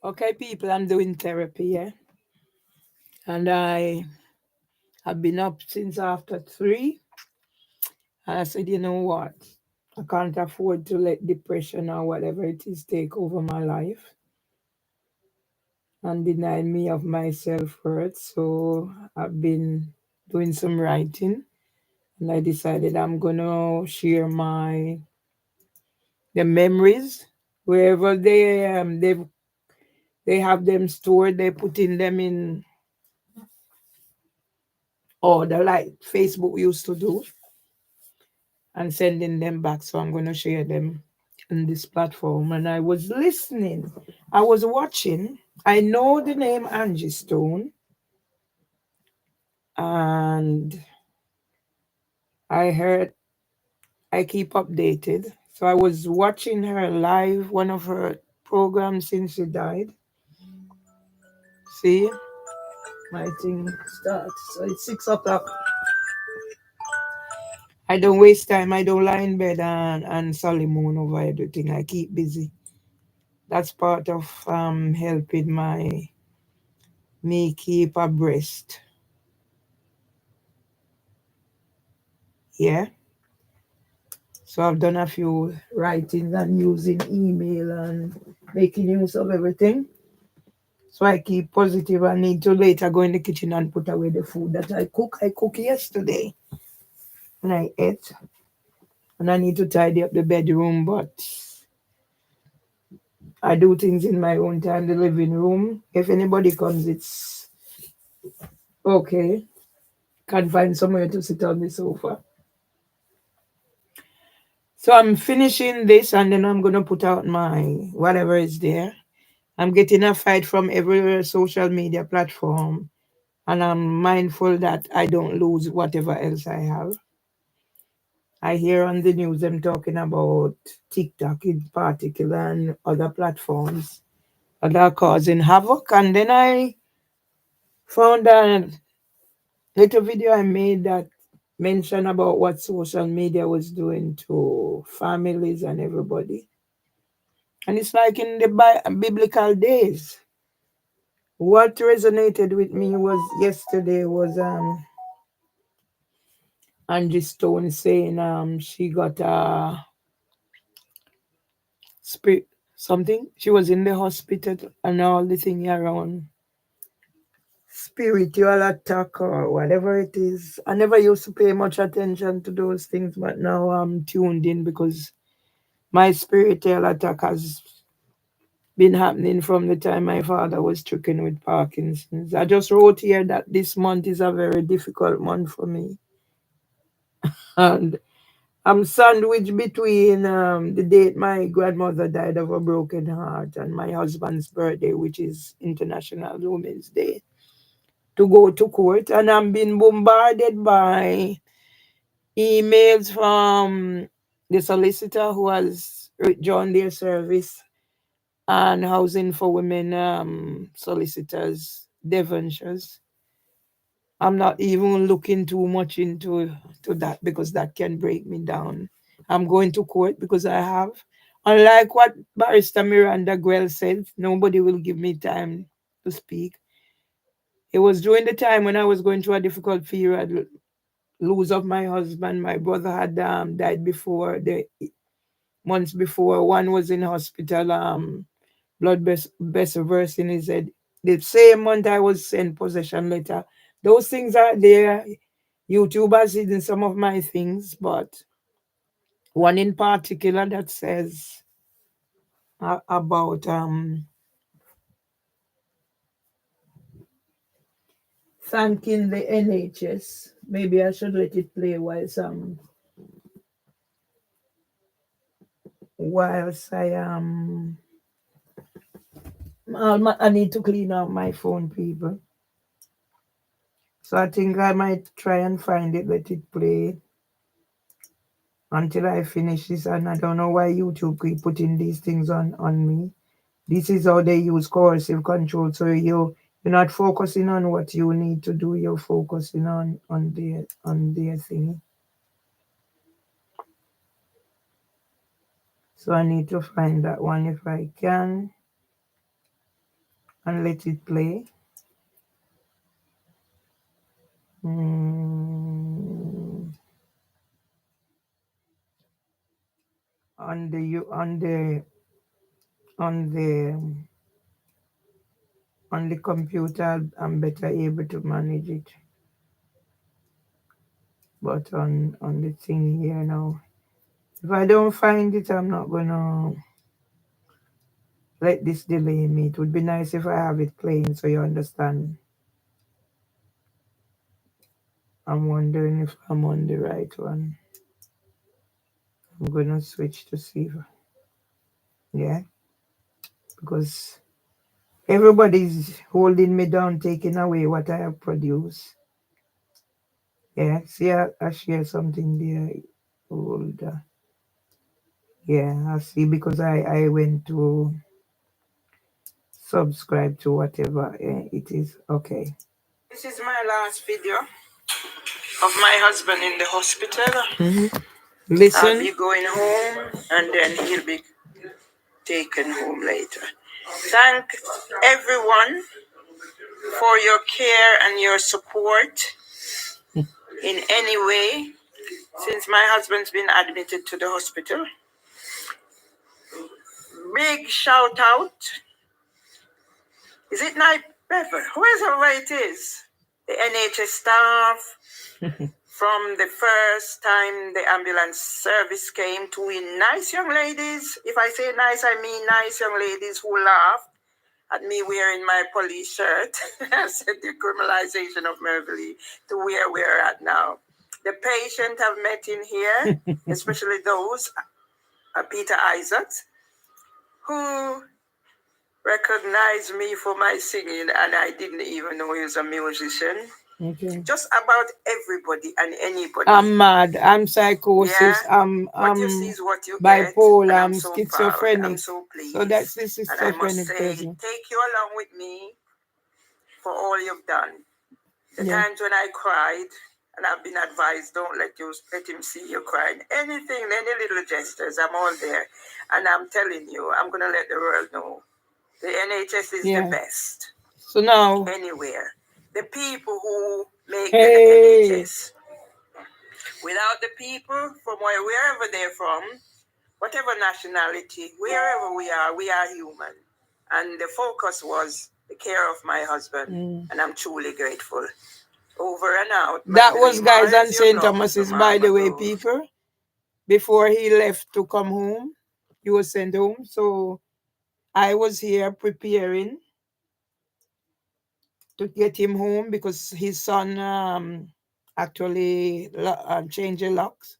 Okay, people, I'm doing therapy, yeah. And I have been up since after 3. And I said, you know what? I can't afford to let depression or whatever it is take over my life and deny me of my self worth. So I've been doing some writing and I decided I'm gonna share my the memories wherever they have them stored, they putting them in order like Facebook used to do and sending them back. So I'm gonna share them on this platform. And I was listening, I was watching. I know the name Angie Stone, and I heard I keep updated. So I was watching her live, one of her programs since she died. See, my thing starts. So it's 6 o'clock. I don't waste time. I don't lie in bed and Sally moon over everything. I keep busy. That's part of helping me keep abreast. Yeah. So I've done a few writings and using email and making use of everything. So I keep positive. I need to later go in the kitchen and put away the food that I cook. I cooked yesterday and I ate. And I need to tidy up the bedroom, but I do things in my own time. The living room. If anybody comes, it's okay. Can't find somewhere to sit on the sofa. So I'm finishing this and then I'm gonna put out my whatever is there. I'm getting a fight from every social media platform and I'm mindful that I don't lose whatever else I have. I hear on the news them talking about TikTok in particular and other platforms that are causing havoc. And then I found a little video I made that mentioned about what social media was doing to families and everybody. And it's like in the biblical days. What resonated with me was yesterday was Angie Stone saying she got a spirit something. She was in the hospital and all the thing around spiritual attack or whatever it is. I never used to pay much attention to those things, but now I'm tuned in because my spiritual attack has been happening from the time my father was stricken with Parkinson's. I just wrote here that this month is a very difficult month for me. And I'm sandwiched between the date my grandmother died of a broken heart and my husband's birthday, which is International Women's Day, to go to court. And I'm being bombarded by emails from the solicitor who has withdrawn their service and housing for women solicitors, Devonshires. I'm not even looking too much into to that because that can break me down. I'm going to court because I have. Unlike what Barrister Miranda Grell said, nobody will give me time to speak. It was during the time when I was going through a difficult period, lose of my husband. My brother had died before the months before. One was in hospital. Blood vessel in his head. The same month I was sent possession letter. Those things are there. YouTube has hidden some of my things, but one in particular that says about thanking the NHS. Maybe I should let it play whilst I need to clean out my phone, people. So I think I might try and find it, let it play until I finish this. And I don't know why YouTube keep putting these things on me. This is how they use coercive control. So you're not focusing on what you need to do. You're focusing on their thing. So I need to find that one if I can. and let it play. Mm, on the you on the on the computer, I'm better able to manage it. But on the thing here now, if I don't find it, I'm not gonna let this delay me. It would be nice if I have it playing so you understand. I'm wondering if I'm on the right one. I'm gonna switch to see. Yeah, because everybody's holding me down, taking away what I have produced. Yeah, see, I share something there. Hold, yeah, I see because I went to subscribe to whatever it is. Okay. This is my last video of my husband in the hospital. Listen. I'll be going home and then he'll be taken home later. Thank everyone for your care and your support in any way since my husband's been admitted to the hospital. Big shout out. Is it Night Bever? Whoever it is. The NHS staff. From the first time the ambulance service came, two nice young ladies. If I say nice, I mean nice young ladies who laughed at me wearing my police shirt. I said decriminalization of Merville to where we're at now. The patient have met in here, especially those, Peter Isaacs, who recognized me for my singing, and I didn't even know he was a musician. Okay. Just about everybody and anybody. I'm mad. I'm psychosis. Yeah. What you see is what you bipolar. Get, I'm so schizophrenic. I'm so pleased. So that's the schizophrenic. And I must say, take you along with me for all you've done. The times when I cried, and I've been advised, don't let him see you crying. Anything, any little gestures, I'm all there. And I'm telling you, I'm gonna let the world know. The NHS is the best. So now anywhere. The people who make the NHS. Without the people from wherever they're from, whatever nationality, wherever we are human. And the focus was the care of my husband. And I'm truly grateful. Over and out. That was guys on St. Thomas's, by the way, people. Before he left to come home, he was sent home. So I was here preparing to get him home because his son actually changed the locks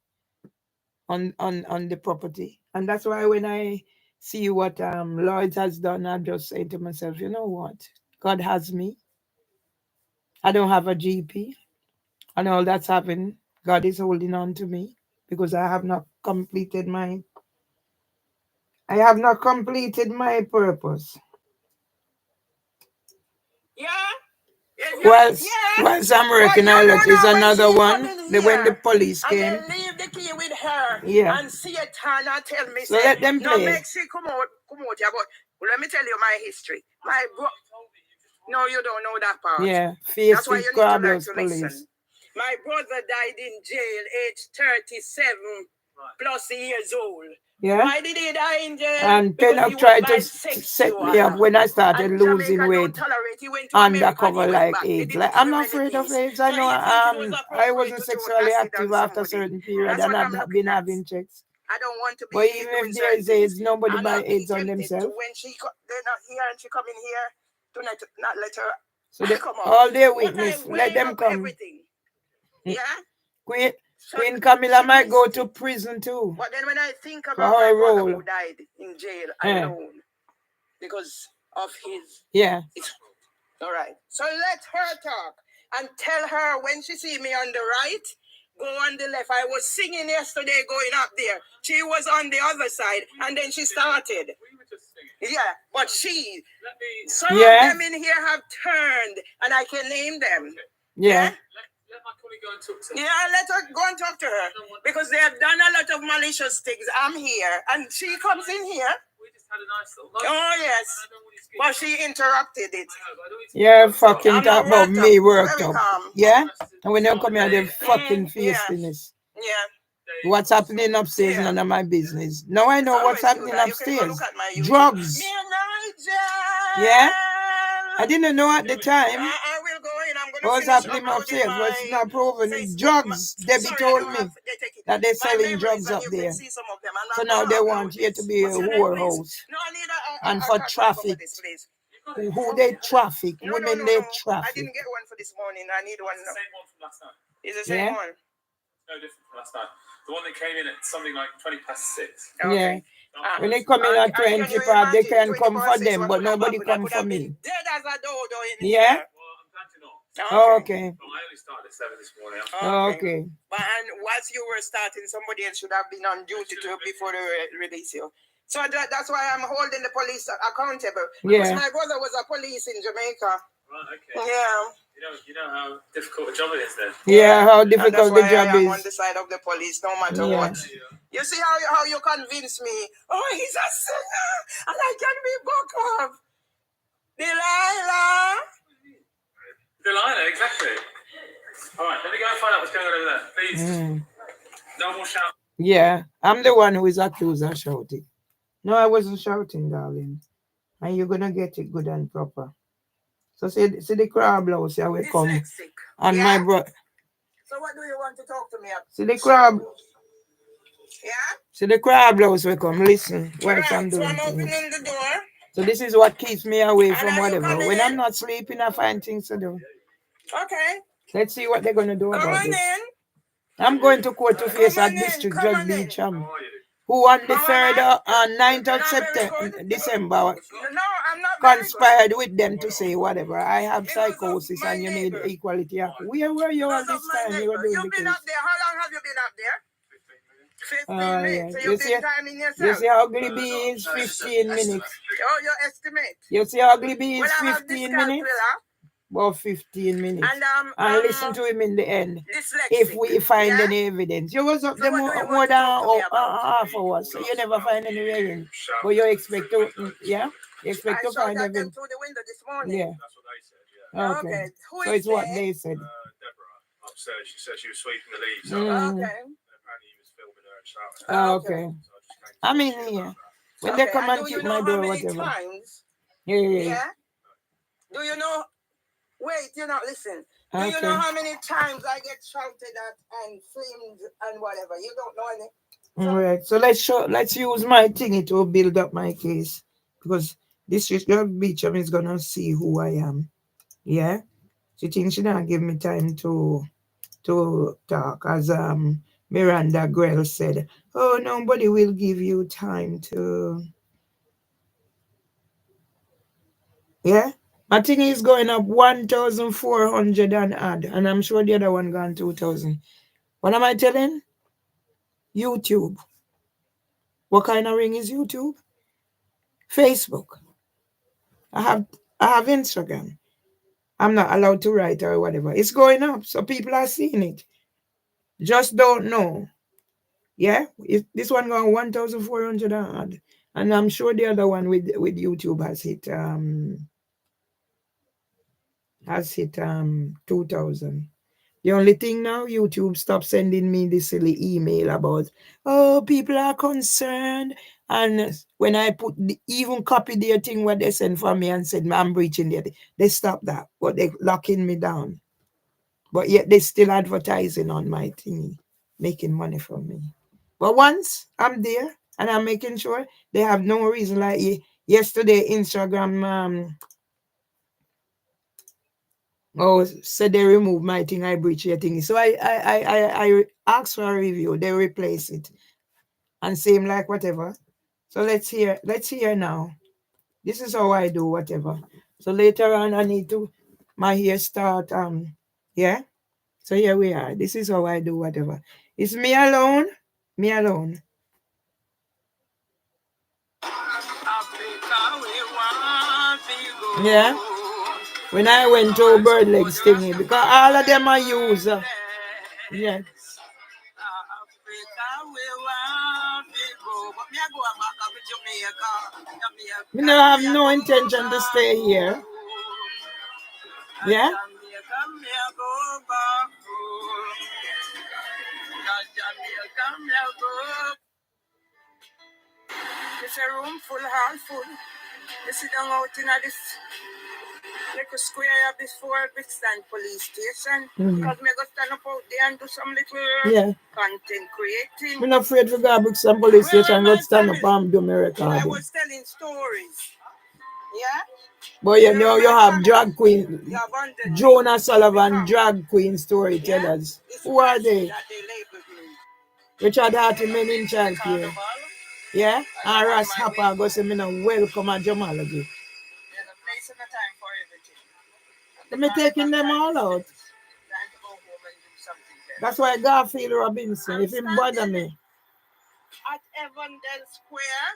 on the property. And that's why when I see what Lloyd has done, I just say to myself, you know what? God has me. I don't have a GP. And all that's happened, God is holding on to me because I have not completed my purpose. Yeah. Whilst I'm working, I look is another one. When the police came, and they leave the key with her. Yeah. And see it and tell me. So let them play. No, make she come out. Yeah, but let me tell you my history. No, you don't know that part. Yeah. That's why you need to learn to listen. My brother died in jail, age 37 plus years old. Yeah. Why did he die in jail? And Pennock tried to set me up when I started losing weight. Undercover like AIDS. Like, I'm not afraid of AIDS. I know I wasn't sexually active after a certain period and I've not been having checks. I don't want to be. But even if there is AIDS, nobody buy AIDS on themselves. When they're not here and she come in here, do not let her. So they, come on. All their witness, let them come. Everything. Yeah. Queen Camilla might go to prison too. But then when I think about my brother who died in jail alone because of his... Yeah. All right. So let her talk and tell her when she see me on the right, go on the left. I was singing yesterday going up there. She was on the other side and then she started. Yeah, but some of them in here have turned and I can name them. Yeah. Let my colleague go and talk to her. Yeah, let her go and talk to her. Because they have done a lot of malicious things. I'm here. And she comes in here. Oh yes, but she interrupted it. Yeah, fucking I'm talk not about worked up. me worked Very up. calm. Yeah? And when you come here, the fucking Yeah. feistiness. Yeah. What's happening upstairs is Yeah. none of my business. Now I It's know what's always you happening that you can go upstairs. look at my YouTube. Drugs. Me and Nigel. Yeah? I didn't know at the time I will go in. I'm gonna what was finish happening uploading upstairs, but it's my not proven. Facebook. Drugs. Debbie Sorry, I told don't me have. They take it. that they're My selling memories, drugs and up you there. can see some of them. I'm So not now gonna they upload want here to this. be a What's your name, please? whorehouse. No, I need And a for card number for this, traffic. please. Who they traffic? No, Women they I traffic. didn't get one for this morning. I need one now. Same one from last night. It's the same Yeah? one. No different from last night. The one that came in at something like 6:20. Yeah. Okay. When they come in at And can 20 you part, they imagine can come 24/6 for them, what but could have nobody happened? I come could for have been me. dead as a dodo in Yeah? here. Well, I'm glad to know. Oh, Okay. okay. Well, I only started at 7 this morning. Oh, Okay. okay. But and whilst you were starting, somebody else should have been on duty to before they release you. So that's why I'm holding the police accountable. Because Yeah. my brother was a police in Jamaica. Right, okay. Yeah. You know how difficult a job it is then. Yeah, how And that's difficult the why job I am on is. the side of the police, no matter Yeah. what. You see how you convince me? Oh, he's a sinner, and I can be buck up. Delilah. Delilah, exactly. All right, let me go and find out what's going on over there. Please. No more shouting. Yeah, I'm the one who is accused of shouting. No, I wasn't shouting, darling. And you're gonna get it good and proper. So see the crab blouse here will come. Dyslexic. And Yeah? my brother. So what do you want to talk to me about? See the crab. Yeah? See the crab blouse will come. Listen, whilst I'm Right, so doing I'm things. opening the door. So this is what keeps me away And from are you whatever. coming When in? I'm not sleeping, I find things to do. Okay. Let's see what they're gonna do Come about on this. in. I'm going to court to face Come a on in. district Come judge on in. Beecham, who on the How am 3rd I? and 9th of Not very September, good. December, No, I'm not very good. conspired with them to say whatever. I have Because of psychosis my and you need neighbor. equality. Where were you all Because of this my time you were neighbor. doing You've the been case? up there. How long have you been up there? 15 Yeah. minutes. So You you've see, been timing you yourself. see how ugly B is 15 minutes. Oh, your estimate. You see how ugly B Well, is I have 15 this minutes? calculator. About 15 minutes. And listen to him in the end. dyslexic. If we find Yeah? any evidence. You was up So there what do you more want to than talk to me about? half hours, so you never find any evidence. But you expect to, yeah? You I expect to shot find at them evidence. through the window this morning. Yeah. That's what they said, yeah. Okay. Okay. Who So is it's what there? they said. Deborah upstairs. She said she was sweeping the leaves Mm. up. Okay. And apparently he was filming her and shouting. Okay. So I just came to I'm talk in to you here. about that. When they Okay. come And and do you kick know my how door, many whatever. times? Yeah. Yeah? Do you know? Wait, you're not listening. Do you know Okay. how many times I get shouted at and filmed and whatever? You don't know any. All right. So let's use my thingy to build up my case. Because this Beecham is gonna see who I am. Yeah? She thinks she don't give me time to talk. As Miranda Grell said, oh, nobody will give you time to. Yeah? My thing is going up 1,400 and odd, and I'm sure the other one gone 2,000. What am I telling? YouTube. What kind of ring is YouTube? Facebook. I have Instagram. I'm not allowed to write or whatever. It's going up, so people are seeing it. Just don't know. Yeah, this one gone 1,400 and odd, and I'm sure the other one with YouTube has hit 2,000. The only thing now, YouTube stop sending me this silly email about, oh, people are concerned. And when I even copy their thing what they send for me and said, I'm breaching their thing, they stop that. But they locking me down. But yet they still advertising on my thing, making money from me. But once I'm there and I'm making sure they have no reason, like yesterday, Instagram, said they remove my thing, I breach your thing. So I asked for a review, they replace it. And same like whatever. So let's hear now. This is how I do whatever. So later on I need to my hair start yeah. So here we are. This is how I do whatever. It's me alone. Me alone. Yeah. When I went to bird legs thingy, because all of them are user. Yeah. Me no have no intention to stay here. Yeah? It's a room full, hall full. You sit down out in this little square before Brixton police station. Because me go stand up out there and do some little content creating. I'm not afraid to go to Brixton police station, go stand up and do my recording. I was telling stories. Yeah? But you know you have drag queen, Jonah Sullivan, drag queen storytellers. Who are they? Richard Harty, men in child care. Yeah? And Ross Hopper go say me no welcome at Jamalogy. There's a place and a time for everything. Let me taking them all out. That's why Garfield Robinson, if he bother me. At Evandale Square,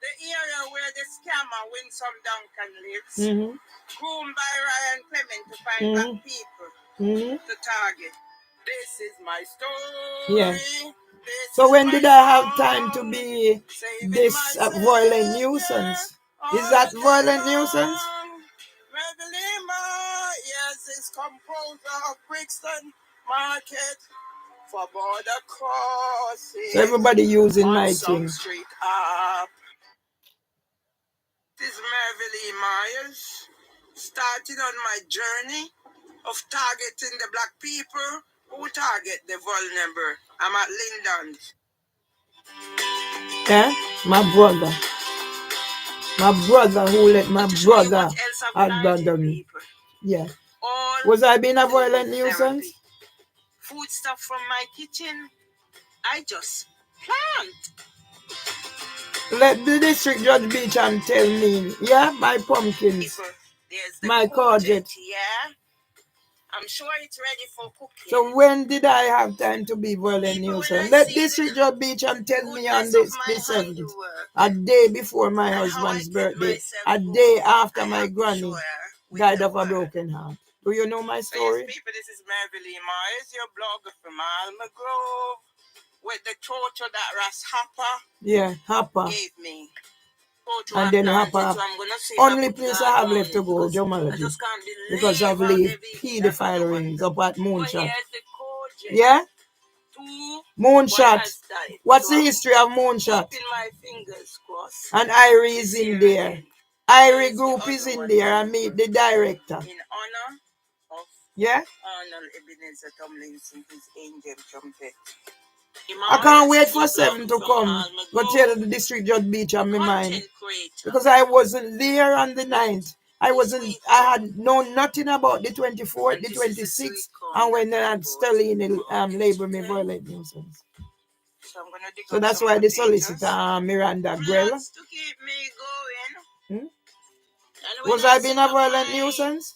the area where the scammer Winsome Duncan lives, groomed by Ryan Clement to find black people to target. This is my story. Yeah. So when did I have time to be this violent nuisance? Is that violent nuisance? Yes, it's composer of Brixton Market for border crossing. So everybody using my thing. Street up. This is Merville Myers. Starting on my journey of targeting the black people who target the vulnerable. I'm at Lyndon's. Yeah, my brother. My brother who let my brother abandon me. Yeah. Was I being a violent nuisance? Food stuff from my kitchen, I just plant. Let the district judge beach and tell me, yeah, my pumpkins, my courgette. Yeah. I'm sure it's ready for cooking. So when did I have time to be violent nuisance? Let district judge beach and tell me on this 7th, a day before my husband's birthday, a day after my granny died of a broken heart. Do you know my story? Yes, people, this is Merville Myers, your blogger from Alma Grove, with the torture that Ross Hopper gave me. And then Hopper, only place I have left to go, Jamalogy, because I've left pedophile rings up at Moonshot. Yeah? Moonshot. What's the history of Moonshot? And Irie is in there. Irie Group is in there and meet the director. In honor of Arnold Ebenezer Tomlinson, his angel trumpet. I can't wait for 7 to come. Go tell the district judge beach on my mind. Because I wasn't there on the 9th. I had known nothing about the 24th, the 26th, and when Sterling labeled me violent nuisance. So that's why the solicitor, Miranda Grell. Was I being a violent nuisance?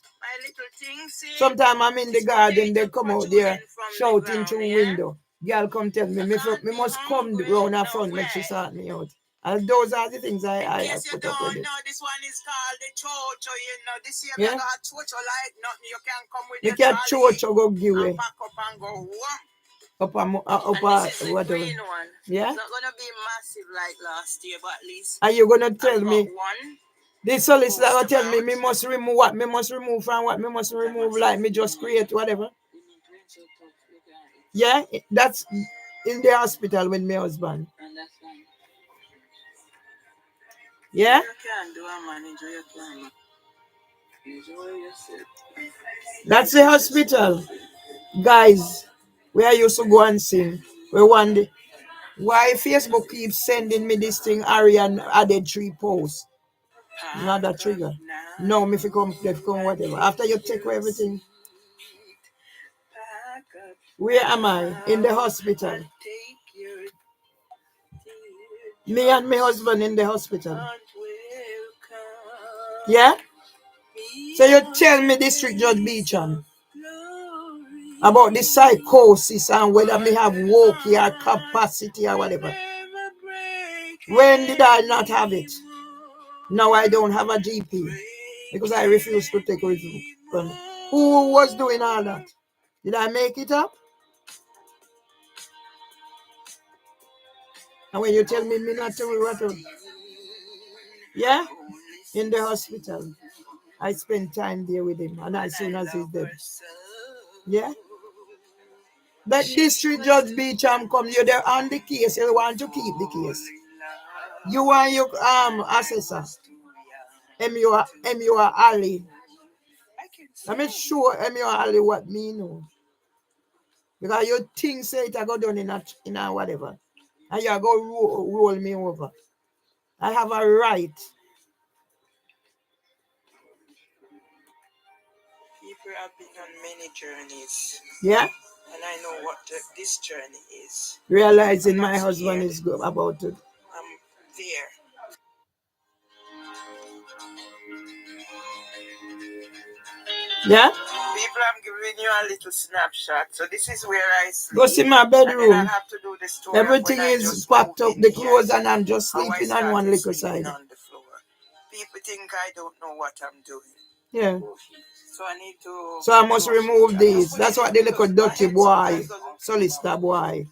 Sometimes I'm in the garden, they come out there shouting through window. Girl come tell me, me must come round her front, make she sort me out. And those are the things I put up with it. No, this one is called the chocho, you know. This year we got chocho like nothing. You can come with your chocho go give away. Pack up and go warm. Whatever. Green one. Yeah? It's not going to be massive like last year, but at least. Are you going to tell me? One. The solicitor will tell me, me must remove what me must remove from what me must remove, like me just create whatever. Yeah, that's in the hospital with my husband. Yeah? That's the hospital. Guys, where I used to go and sing. One day. Why Facebook keeps sending me this thing, Arian added 3 posts. Not that trigger. No, me if you come, whatever. After you take away everything. Where am I? In the hospital. Me and my husband in the hospital. Yeah? So you tell me, District Judge Beecham, about the psychosis and whether me have woke or capacity or whatever. When did I not have it? Now I don't have a GP because I refuse to take it from me. Who was doing all that? Did I make it up? And when you tell me not to, what? Yeah, in the hospital. I spent time there with him, and as soon as he's dead. Yeah. But District Judge Beecham come, you're there on the case, you want to keep the case. You and your assessor, M.U. Ali. Let me show M.U. Ali what me know. Because you think say it I go done in a whatever. And you go roll me over. I have a right. People have been on many journeys. Yeah? And I know what this journey is. Realizing my husband is good about it. I'm there. Yeah? People, I'm giving you a little snapshot. So this is where I sleep. Go see my bedroom. And have to do the story everything is packed up, the clothes, and I'm just sleeping on one little side. On the floor. People think I don't know what I'm doing. Yeah. So I need to. So I must remove these. That's what they look at dirty boy, solicitor boy.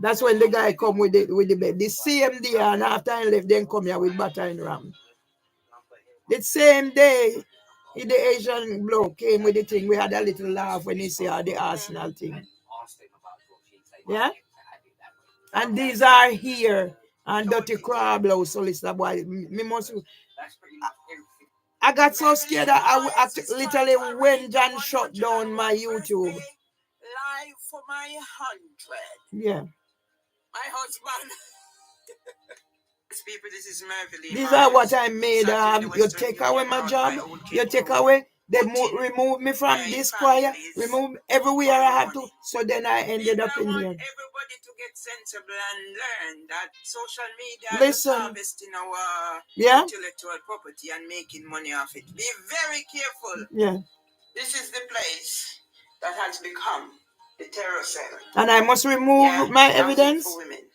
That's when the guy come with the bed. The same day, and after I left, then come here with butter and ram. The same day, the Asian bloke came with the thing. We had a little laugh when he said the Arsenal thing. Yeah? And these are here. And dirty crab house, solicitor boy. Me must. I got so scared that I literally went and shut down my YouTube. Live for my 100. Yeah. My husband. People, this is Merville. These are what I made. You take away my job. You take away. They remove me from this choir. Remove everywhere I have to. So then I ended up in here. Everybody to get sensible and learn that social media is harvesting our intellectual property and making money off it. Be very careful. Yeah. This is the place that has become the terror cell. And I must remove my evidence. For women.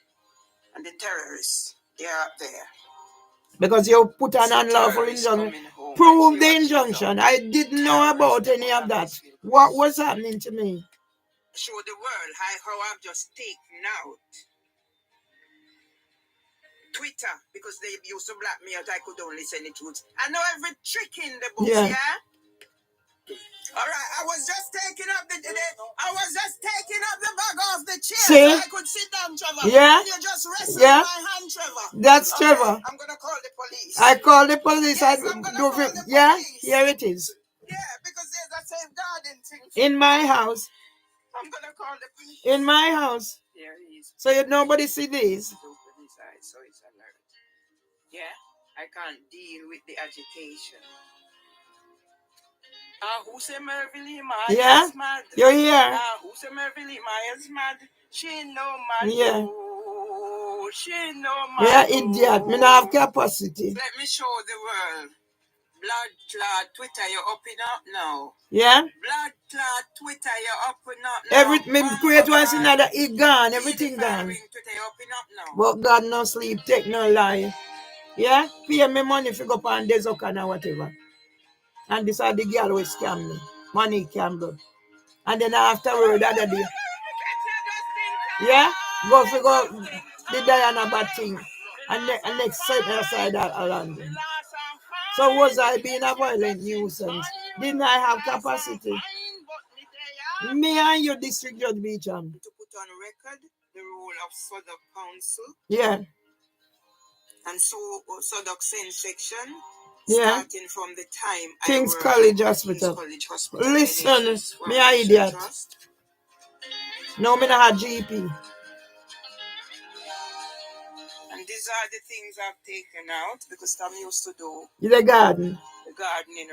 And the terrorists, they are up there. Because you put an unlawful injunction. Prove the injunction. I didn't know about any of that. What was happening to me? Show the world how I've just taken out Twitter because they used to black me out. I could only send it to. I know every trick in the book, yeah? All right, I was just taking up the bag off the chair so I could sit down, Trevor. Yeah. And you just rested my hand, Trevor. That's Trevor. I'm gonna call the police. I call the police. Yes, I'm gonna call the police. Here it is. Yeah, because there's a safeguarding thing. In my house. I'm gonna call the police. In my house. There he is. So nobody see this. So it's alert. Yeah, I can't deal with the agitation. Who say Merville Myers mad? You're here. Who say Merville Myers mad? She no mad. Yeah. She no mad. Yeah, idiot. Me not have capacity. Let me show the world. Blood clot Twitter, you're up and up now. Yeah? Blood clot Twitter, you're up and up now. Me create once another, it gone. Everything gone. Twitter, you're up and up now. But God no sleep, take no lie. Yeah? Pay me money if you go on Dezokan or whatever. And this are the girl who scam me. Money Campbell. And then afterward, the other day. Yeah? Go the Diana bad thing. And next side of London. So was I being a violent nuisance? Didn't I have capacity? Me and you, District Judge Beecham. To put on record the role of Southwark Council. Yeah. And so Southwark Saint Section. Yeah. Starting from the time King's College Hospital. Listen, me an idiot. No, me not a GP. And these are the things I've taken out because Tom used to do the gardening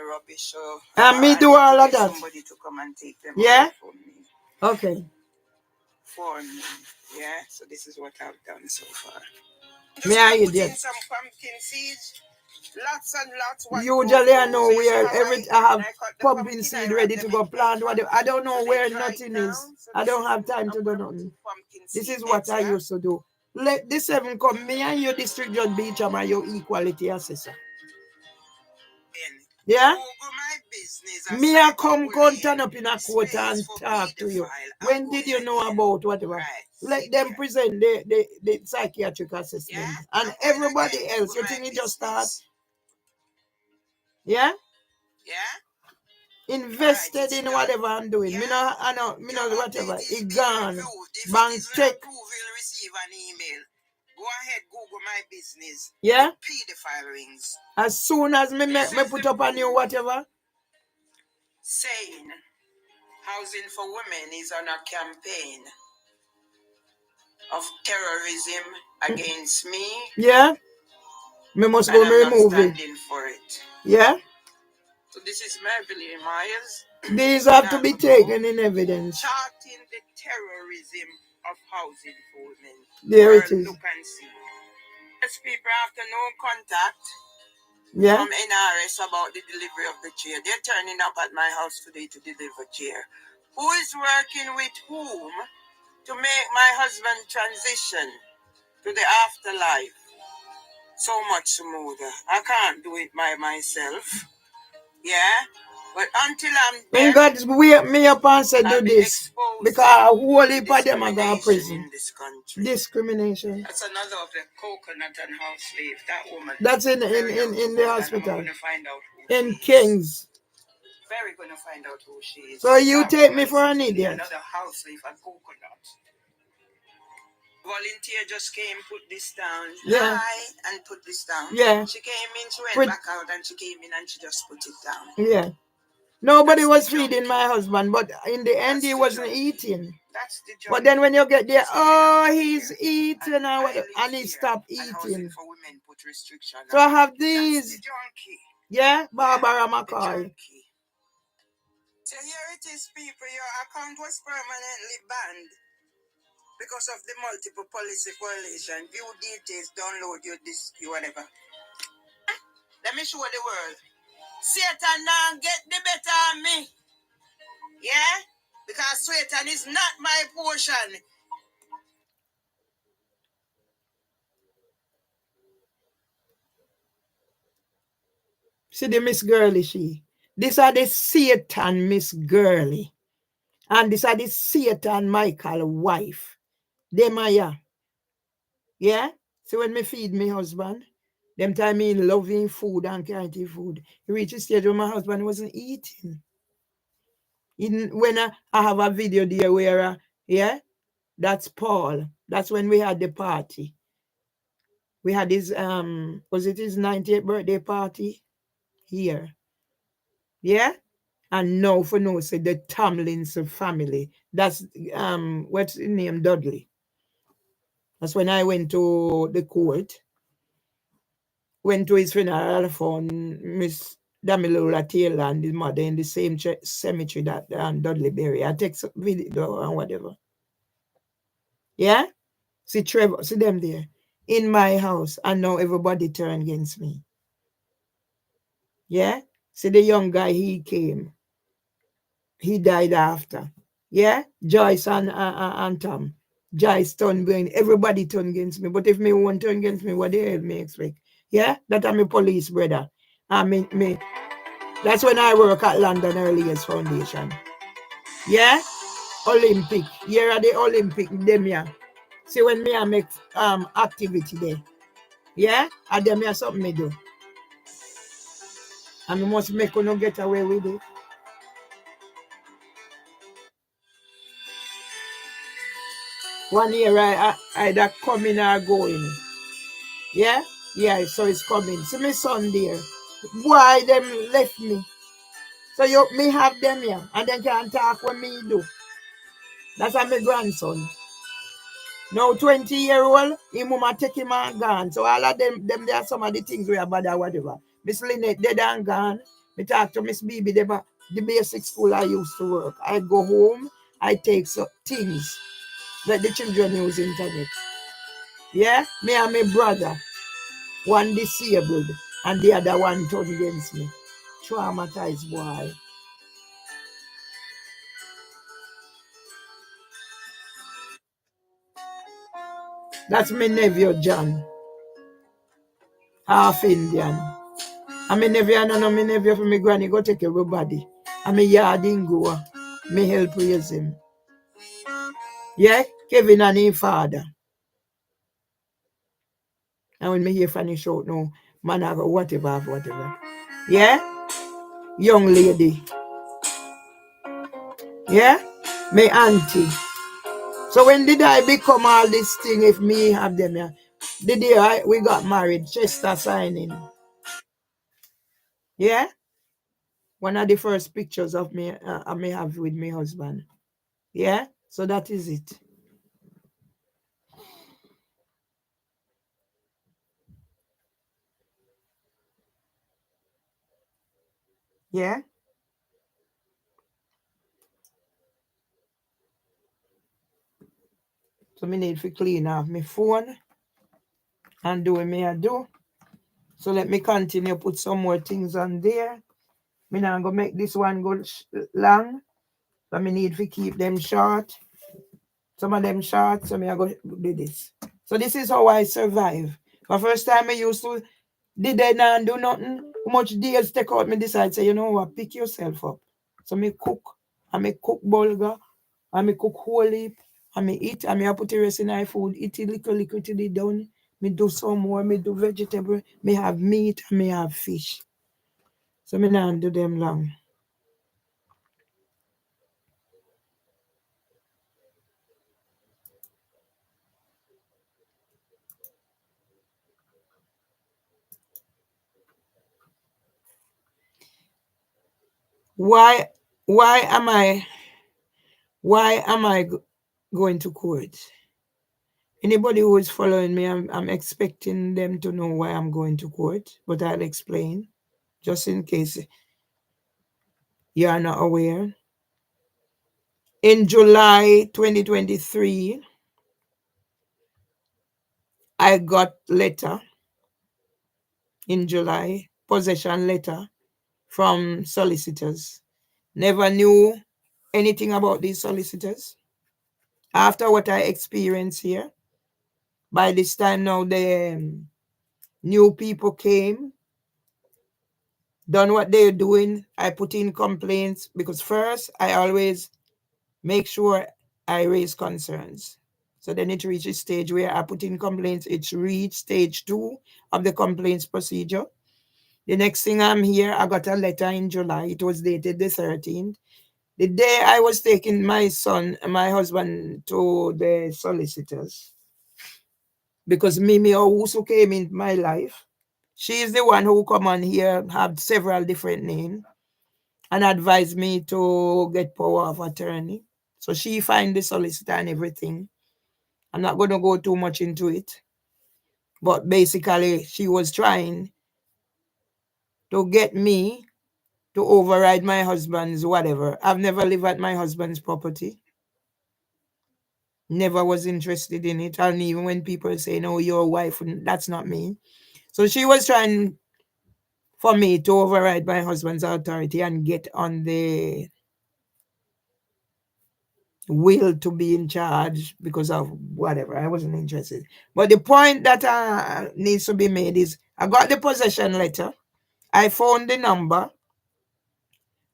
rubbish. So and me do all of that. Somebody to come and take them away from me. Okay. For me. Yeah. So this is what I've done so far. Me an idiot. Some pumpkin seeds. Lots and lots. Usually I know where I have pumpkin seed ready to go plant. I don't know where nothing is. I don't have time to do nothing. This is what I used to do. Let the 7 come. Me and your District Judge Beecham are your equality assessor. Yeah? Google my business. business. Me a come turn up in a court and talk to you. When did you know about whatever? Right. Let them present the psychiatric assessment. Yeah? And everybody else, you think it just start? Yeah? Yeah? Invested in whatever I'm doing. Yeah. I know whatever. It gone. Bank check. Will receive an email. Go ahead, Google my business. Yeah. Pedophile rings. As soon as me put up a new whatever. Saying Housing for Women is on a campaign of terrorism against me. Yeah. Me must go remove it. For it. Yeah. So this is Beverly Myers. These have to be taken in evidence. Charting the terrorism of housing for women. There it is. Look and see. Yes, people after no contact from NRS about the delivery of the chair. They're turning up at my house today to deliver chair. Who is working with whom to make my husband transition to the afterlife so much smoother? I can't do it by myself. Yeah, but until I'm dead, when God wake me up and say do this, because a whole heap of them are going to prison. In this country. Discrimination. That's another of the coconut and house slave. That woman. That's in the hospital. Find out in Kings. Very gonna find out who she is. So you that take me for an idiot. Another house slave and coconut. Volunteer just came, put this down. Yeah. Hi, and put this down. Yeah. She came in, she went back out, and she came in and she just put it down. Yeah. Nobody was feeding my husband, but in the end, he wasn't eating. That's the job. But then when you get there, he's eating and he stopped eating. For women put restriction. So I have these. Yeah, Barbara McCoy. So here it is, people. Your account was permanently banned because of the multiple policy violation. View details, download your whatever. Let me show the world. Satan now get the better of me. Yeah? Because Satan is not my portion. See the Miss Girly, she. These are the Satan Miss Girly. And these are the Satan Michael wife. Them are ya. Yeah? So when me feed my husband, them time me loving food and can't eat food. He reached a stage where my husband wasn't eating. When I have a video there where, that's Paul. That's when we had the party. We had his, was it his 90th birthday party? Here. Yeah? And now for no, say the Tomlinson family. That's, what's his name? Dudley. That's when I went to the court. Went to his funeral, found Miss Damilola Taylor and his mother in the same cemetery that Dudley buried. I take some video and whatever. Yeah? See Trevor, see them there. In my house, and now everybody turned against me. Yeah? See the young guy, he came. He died after. Yeah? Joyce and Tom. Joyce turned against everybody turned against me. But if me won't turn against me, what the hell me expect? Yeah? That I'm a police brother. Me. That's when I work at London Earliest Foundation. Yeah? Olympic. Here are the Olympic, them yeah. See when me I make activity there. Yeah? And them here something me do. And we must make you no get away with it. One year I that coming or going. Yeah? Yeah, so it's coming. See my son there. Why them left me? So you me have them here and then can talk when me do. That's my grandson. Now 20-year-old, his mama take him and gone. So all of them there are some of the things we are bad or whatever. Miss Lynette dead and gone. Me talk to Miss Bibi, the basic school I used to work. I go home, I take some things that the children use internet. Yeah? Me and my brother. One disabled and the other one turned against me. Traumatized boy. That's my nephew John. Half Indian. And my nephew, I don't know my nephew for my granny go take everybody. And me yard him go. Me help raise him. Yeah? Kevin and his father. And when me hear from the shout now, man I go whatever. Yeah? Young lady. Yeah? Me auntie. So when did I become all this thing if me have them here? The day we got married, Chester signing. Yeah? One of the first pictures of me I may have with my husband. Yeah? So that is it. Yeah? So me need to clean off my phone and do what me I do. So let me continue put some more things on there. Me now go make this one go long. So me need to keep them short. Some of them short, so me I go do this. So this is how I survive. For first time I used to did they not do nothing. How much days take out me decide say, you know what, pick yourself up. So me cook. And me cook bulgur. And me cook whole heap. And me eat. And me I put the rest in my food. Eat it little till it done. Me do some more. Me do vegetable. Me have meat and me have fish. So me not do them long. Why why am I going to court? Anybody who is following me, I'm expecting them to know why I'm going to court, but I'll explain just in case you are not aware. In July 2023, I got letter in July, possession letter from solicitors. Never knew anything about these solicitors. After what I experienced here, by this time now the new people came, done what they're doing. I put in complaints because first I always make sure I raise concerns. So then it reaches a stage where I put in complaints. It's reached stage 2 of the complaints procedure. The next thing I'm here, I got a letter in July. It was dated the 13th. The day I was taking my husband to the solicitors, because Mimi Owusu came in my life. She is the one who come on here, have several different names, and advised me to get power of attorney. So she find the solicitor and everything. I'm not going to go too much into it. But basically, she was trying to get me to override my husband's whatever. I've never lived at my husband's property. Never was interested in it. And even when people say, no, your wife, that's not me. So she was trying for me to override my husband's authority and get on the will to be in charge because of whatever. I wasn't interested. But the point that needs to be made is I got the possession letter. I found the number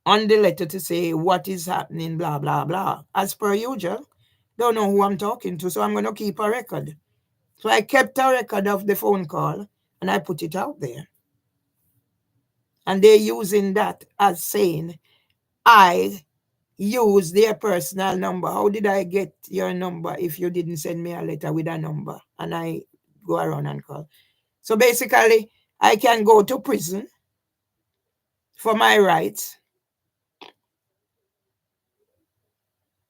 on the letter to say what is happening, blah, blah, blah. As per usual, don't know who I'm talking to, so I'm going to keep a record. So I kept a record of the phone call and I put it out there. And they're using that as saying, I use their personal number. How did I get your number if you didn't send me a letter with a number? And I go around and call. So basically, I can go to prison for my rights.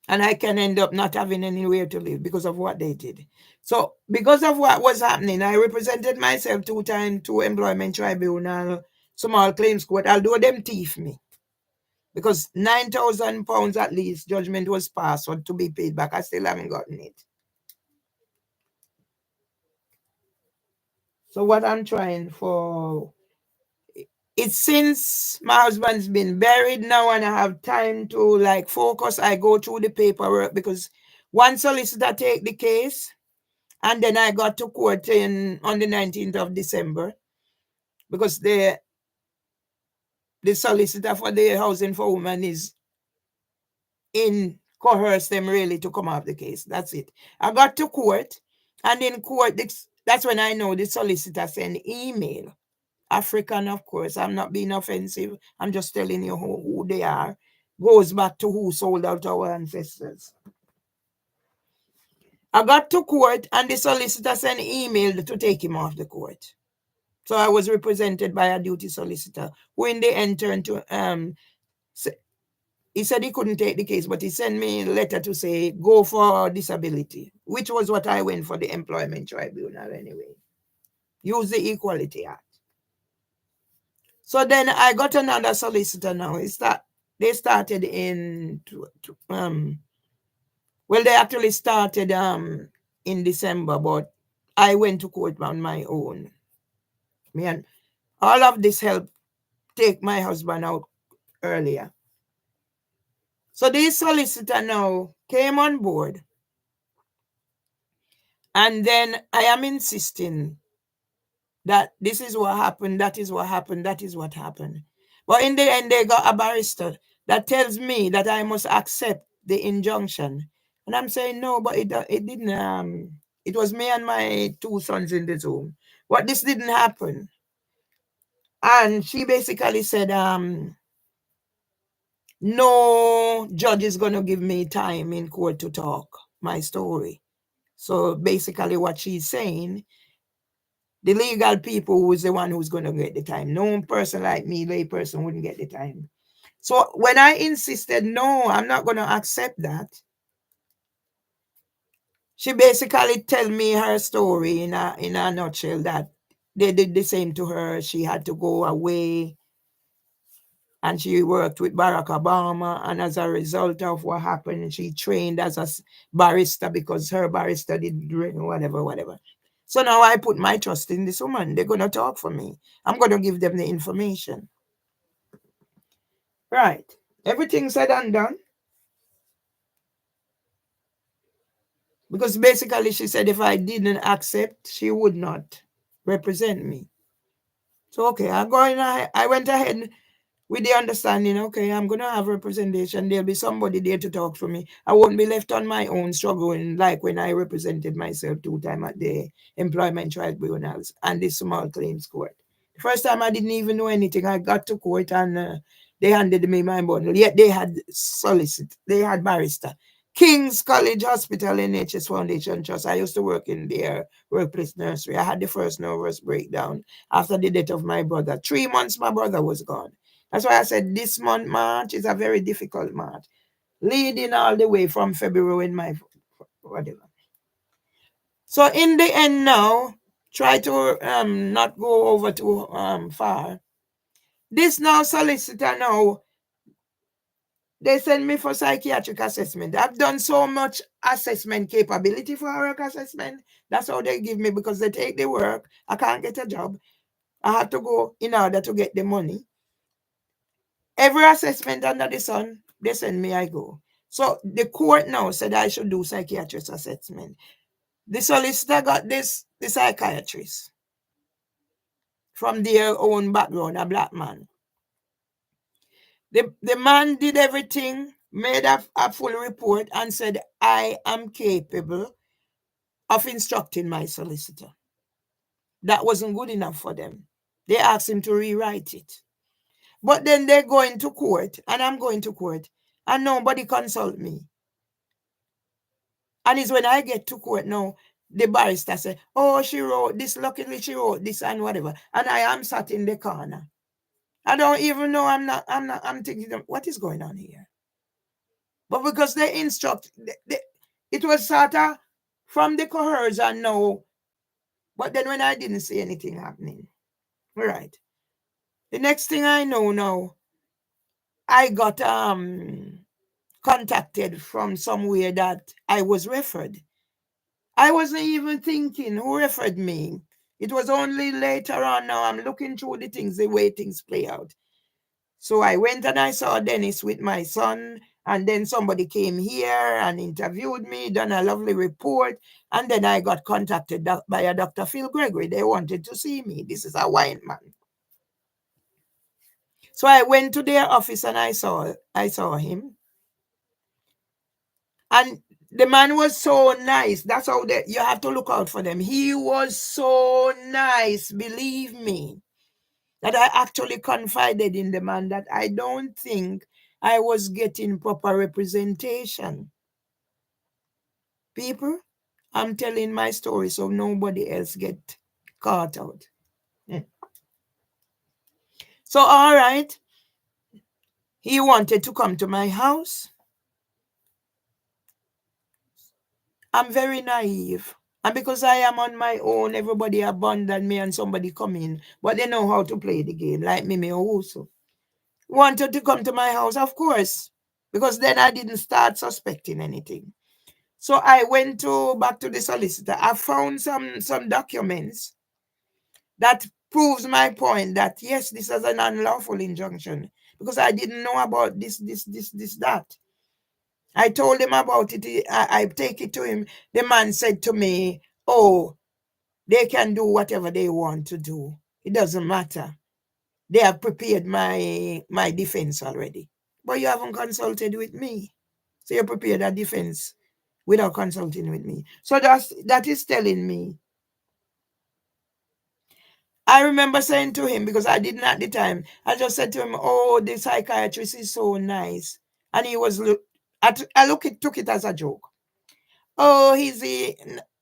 And I can end up not having anywhere to live because of what they did. So because of what was happening, I represented myself 2 times to employment tribunal, small claims court, although them thief me. Because £9,000 at least judgment was passed or to be paid back. I still haven't gotten it. So what I'm trying for, it's since my husband's been buried now and I have time to like focus. I go through the paperwork because one solicitor take the case and then I got to court on the 19th of December because the the solicitor for the housing for women is in coerce them really to come off the case. That's it. I got to court, and in court, that's when I know the solicitor sent email. African, of course. I'm not being offensive. I'm just telling you who they are. Goes back to who sold out our ancestors. I got to court, and the solicitor sent email to take him off the court. So I was represented by a duty solicitor, who in the end turned to he said he couldn't take the case, but he sent me a letter to say go for disability, which was what I went for, the employment tribunal anyway. Use the Equality Act. So then I got another solicitor now. They started in well, they actually started in December, but I went to court on my own. Me and all of this helped take my husband out earlier. So this solicitor now came on board, and then I am insisting that this is what happened, that is what happened, that is what happened. But in the end, they got a barrister that tells me that I must accept the injunction. And I'm saying, no, but it didn't, it was me and my two sons in the Zoom. But this didn't happen. And she basically said, no judge is going to give me time in court to talk my story. So basically what she's saying, the legal people who is the one who's going to get the time. No person like me, lay person, wouldn't get the time. So when I insisted, no, I'm not going to accept that, she basically tell me her story in a nutshell, that they did the same to her. She had to go away, and she worked with Barack Obama, and as a result of what happened, she trained as a barrister because her barrister did whatever. So now I put my trust in this woman. They're going to talk for me. I'm going to give them the information. Right. Everything said and done. Because basically she said if I didn't accept, she would not represent me. So, okay, I went ahead with the understanding, okay, I'm going to have representation. There'll be somebody there to talk for me. I won't be left on my own struggling like when I represented myself 2 times at the employment tribunals and the small claims court. The first time I didn't even know anything. I got to court, and they handed me my bundle. Yet they had they had barrister. King's College Hospital NHS Foundation Trust. I used to work in their workplace nursery. I had the first nervous breakdown after the death of my brother. 3 months my brother was gone. That's why I said this month, March, is a very difficult month, leading all the way from February in my whatever. So in the end now, try to not go over too far. This now solicitor now, they send me for psychiatric assessment. I've done so much assessment capability for work assessment. That's how they give me, because they take the work. I can't get a job. I have to go in order to get the money. Every assessment under the sun, they send me, I go. So the court now said I should do psychiatrist assessment. The solicitor got the psychiatrist from their own background, a black man. The man did everything, made a full report, and said, I am capable of instructing my solicitor. That wasn't good enough for them. They asked him to rewrite it. But then they're going to court, and I'm going to court, and nobody consult me. And it's when I get to court now, the barrister said, oh, she wrote this, luckily she wrote this and whatever. And I am sat in the corner. I don't even know, I'm thinking, what is going on here? But because they instruct, it was sort of from the coercion now. But then when I didn't see anything happening. Right. The next thing I know now, I got contacted from somewhere that I was referred. I wasn't even thinking who referred me. It was only later on now I'm looking through the things, the way things play out. So I went and I saw Dennis with my son, and then somebody came here and interviewed me, done a lovely report, and then I got contacted by a Dr. Phil Gregory. They wanted to see me. This is a white man. So I went to their office and I saw him. And the man was so nice. That's how you have to look out for them. He was so nice, believe me, that I actually confided in the man that I don't think I was getting proper representation. People, I'm telling my story so nobody else get caught out. So, all right, he wanted to come to my house. I'm very naive. And because I am on my own, everybody abandoned me and somebody come in. But they know how to play the game, like me also. Wanted to come to my house, of course. Because then I didn't start suspecting anything. So I went back to the solicitor. I found some documents that proves my point that yes, this is an unlawful injunction. Because I didn't know about this, that. I told him about it. I take it to him. The man said to me, oh, they can do whatever they want to do. It doesn't matter. They have prepared my defense already. But you haven't consulted with me. So you prepared a defense without consulting with me. So that is telling me. I remember saying to him, because I didn't at the time, I just said to him, oh, the psychiatrist is so nice. And he was, took it as a joke. Oh, he's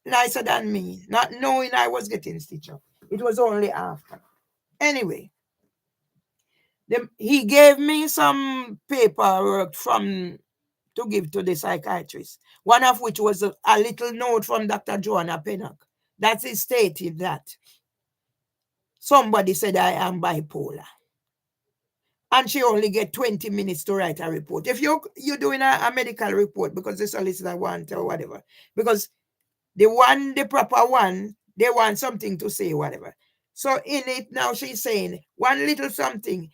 nicer than me, not knowing I was getting stitched up. It was only after. Anyway, he gave me some paperwork to give to the psychiatrist, one of which was a little note from Dr. Joanna Pennock that is stating that somebody said I am bipolar. And she only get 20 minutes to write a report. If you're doing a medical report because the solicitor want or whatever, because the proper one, they want something to say, whatever. So in it now she's saying one little something.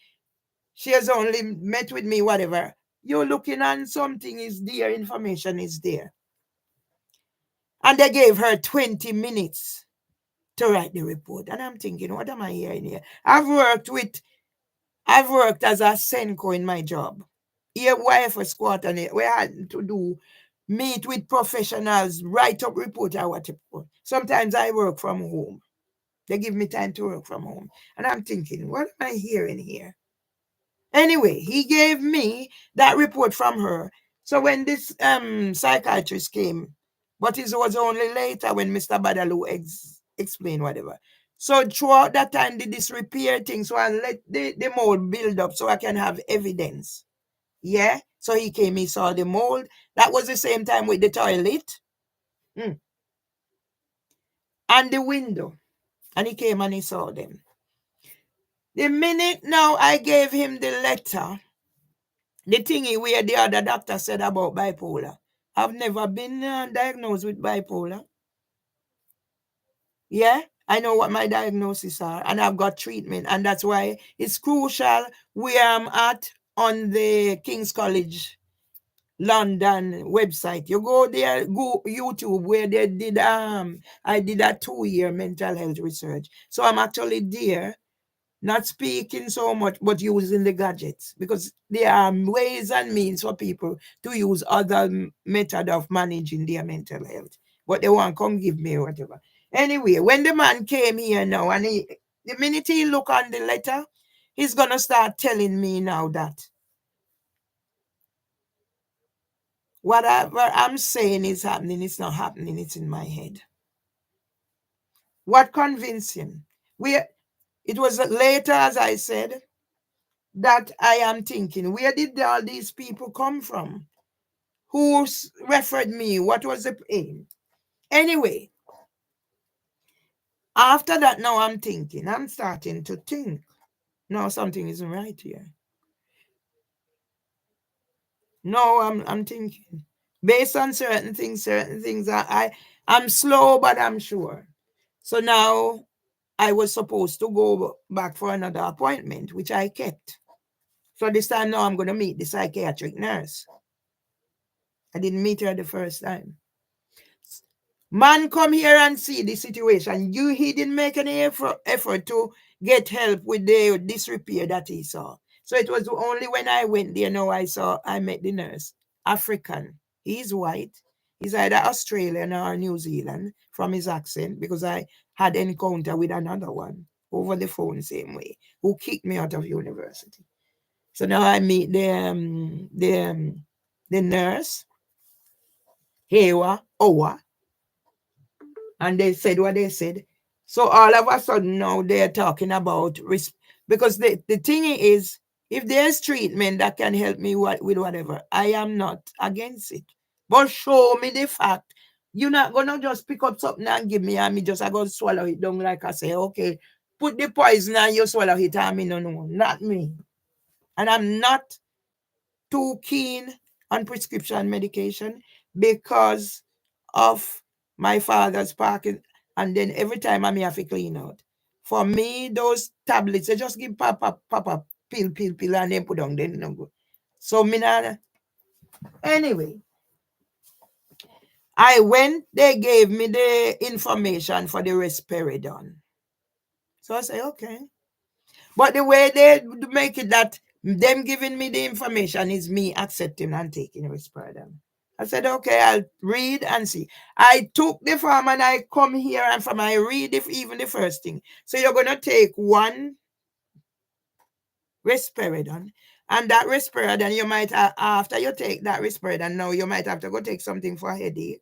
She has only met with me, whatever. You're looking and something is there, information is there. And they gave her 20 minutes to write the report. And I'm thinking, what am I hearing here? I've worked as a Senko in my job. Here, YF squad, and we had to meet with professionals, write up report or whatever. Sometimes I work from home. They give me time to work from home. And I'm thinking, what am I hearing here? Anyway, he gave me that report from her. So when this psychiatrist came, but it was only later when Mr. Badalu explained whatever. So throughout that time, did this repair thing, so I let the mold build up so I can have evidence. Yeah? So he came, he saw the mold. That was the same time with the toilet. And the window. And he came and he saw them. The minute now I gave him the letter, the thingy where the other doctor said about bipolar. I've never been diagnosed with bipolar. Yeah, I know what my diagnoses are and I've got treatment. And that's why it's crucial where I'm at on the King's College London website. You go there, go YouTube where they did I did a 2-year mental health research. So I'm actually there, not speaking so much, but using the gadgets, because there are ways and means for people to use other method of managing their mental health. But they won't come give me whatever. Anyway, when the man came here now, and the minute he look on the letter, he's gonna start telling me now that whatever I'm saying is happening, it's not happening, it's in my head. What convinced him? It was later, as I said, that I am thinking, where did all these people come from? Who referred me? What was the aim? Anyway, after that, now I'm starting to think, no, something isn't right here. No, I'm thinking. Based on certain things, I'm slow, but I'm sure. So now I was supposed to go back for another appointment, which I kept. So this time now I'm going to meet the psychiatric nurse. I didn't meet her the first time. Man come here and see the situation. He didn't make any effort to get help with this repair that he saw. So it was only when I went there, now I met the nurse. African. He's white. He's either Australian or New Zealand from his accent, because I had encounter with another one over the phone same way, who kicked me out of university. So now I meet the nurse, Hewa, Owa, and they said what they said. So all of a sudden now they're talking about because the thing is, if there's treatment that can help me with whatever, I am not against it. But show me the fact. You're not gonna just pick up something and give me, and me just I go swallow it down like I say, okay, put the poison and you swallow it, and me no, not me. And I'm not too keen on prescription medication because of my father's parking. And then every time I may have to clean out. For me, those tablets, they just give pop, pill, and then put on, then no good. So me not, anyway, I went, they gave me the information for the risperidone. So I say, okay. But the way they make it that them giving me the information is me accepting and taking risperidone. I said, okay, I'll read and see. I took the form and I come here, and from I read even the first thing. So you're going to take one risperidone, and that risperidone, you might, after you take that risperidone, now you might have to go take something for headache.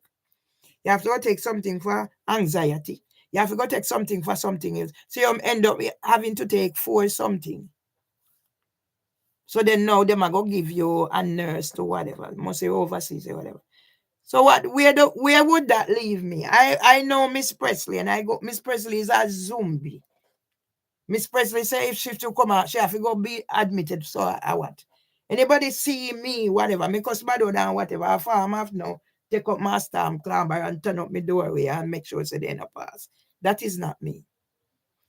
You have to go take something for anxiety. You have to go take something for something else. So you end up having to take 4 something. So then now them are going to give you a nurse to whatever, must say overseas or whatever. So where would that leave me? I know Miss Presley, and I go, Miss Presley is a zombie. Miss Presley say if she to come out, she have to go be admitted. So I what? Anybody see me, whatever, me customer down whatever, I farm have now, take up my stamp, clamber, and turn up my doorway and make sure they don't pass. That is not me.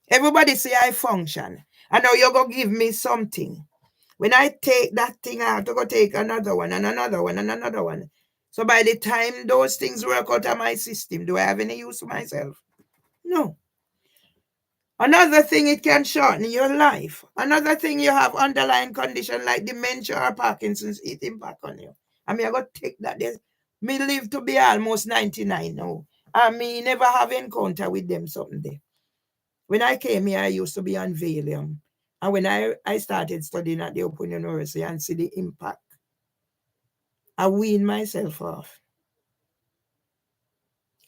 Everybody say I function. And now you're gonna give me something. When I take that thing, I have to go take another one and another one and another one. So by the time those things work out of my system, do I have any use for myself? No. Another thing, it can shorten your life. Another thing, you have underlying condition like dementia or Parkinson's, it impact on you. I mean, I got to take that. Me live to be almost 99 now. I mean, never have encounter with them something there. When I came here, I used to be on Valium. And when I started studying at the Open University and see the impact, I wean myself off.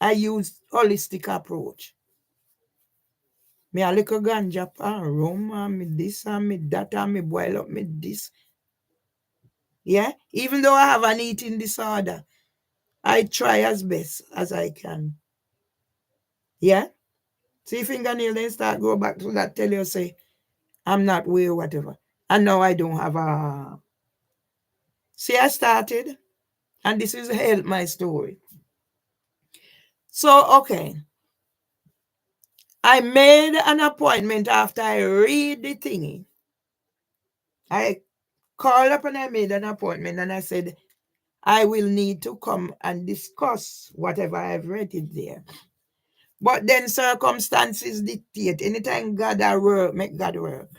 I use holistic approach. Me a little ganja and rum and me this and me that and me boil up me this. Yeah? Even though I have an eating disorder, I try as best as I can. Yeah? See fingernail then start go back to that, tell you say, I'm not well, whatever. And now I don't have a... See, I started, and this is help my story. So, okay. I made an appointment after I read the thingy. I called up and I made an appointment, and I said, I will need to come and discuss whatever I've read it there. But then circumstances dictate. Anytime God at work, make God work.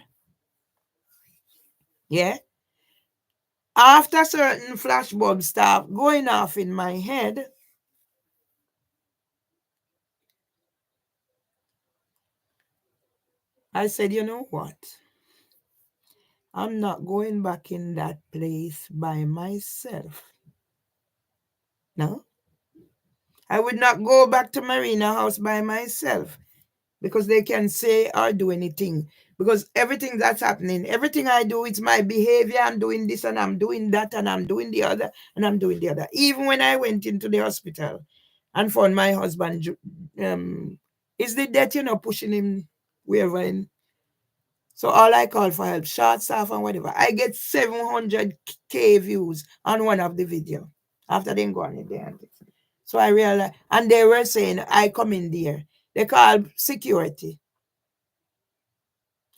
Yeah? After certain flashbulbs start going off in my head, I said, you know what? I'm not going back in that place by myself. No? I would not go back to Marina House by myself, because they can say or do anything. Because everything that's happening, everything I do, it's my behavior. I'm doing this and I'm doing that and I'm doing the other and I'm doing the other. Even when I went into the hospital and found my husband, is the death, pushing him wherever in. So all I call for help, short staff and whatever. I get 700K views on one of the video after they go on it there. So I realized, and they were saying, I come in there. They call security.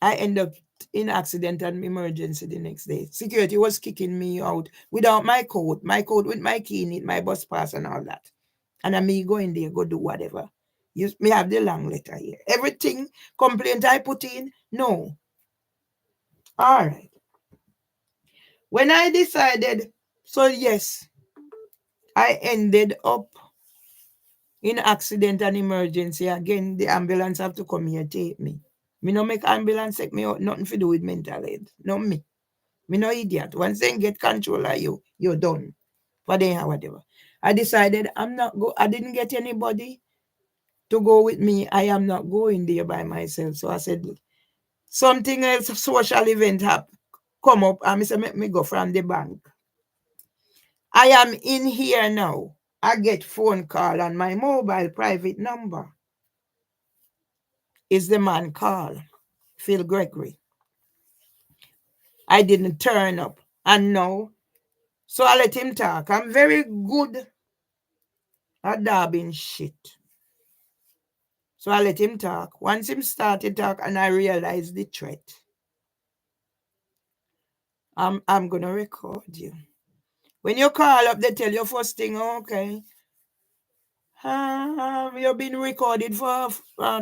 I end up in accident and emergency the next day. Security was kicking me out without my coat with my key in it, my bus pass and all that. And I me go in there, go do whatever. You me have the long letter here. Everything complaint I put in, no. All right. When I decided, so yes, I ended up in accident and emergency. Again, the ambulance have to come here take me. Me no make ambulance take me out, nothing to do with mental health. Not me. Me no idiot. Once they get control of you, you're done. For them or whatever. I decided I didn't get anybody to go with me. I am not going there by myself. So I said, something else, social event come up, and I said, make me go from the bank. I am in here now. I get phone call on my mobile private number. Is the man call, Phil Gregory. I didn't turn up. And no. So I let him talk. I'm very good at dabbing shit. So I let him talk. Once him started talk and I realized the threat, I'm gonna record you. When you call up, they tell you first thing, okay. You've been recorded for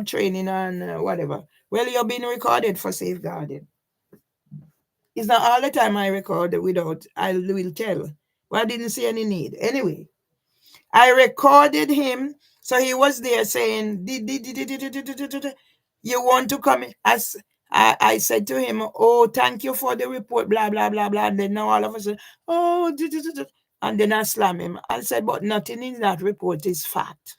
training and whatever. Well, you've been recorded for safeguarding. It's not all the time I record without, I will tell. But I didn't see any need. Anyway, I recorded him. So he was there saying, you want to come in? As I said to him, oh, thank you for the report, blah, blah, blah, blah. And then now all of a sudden, oh, and then I slam him. I said, but nothing in that report is fact.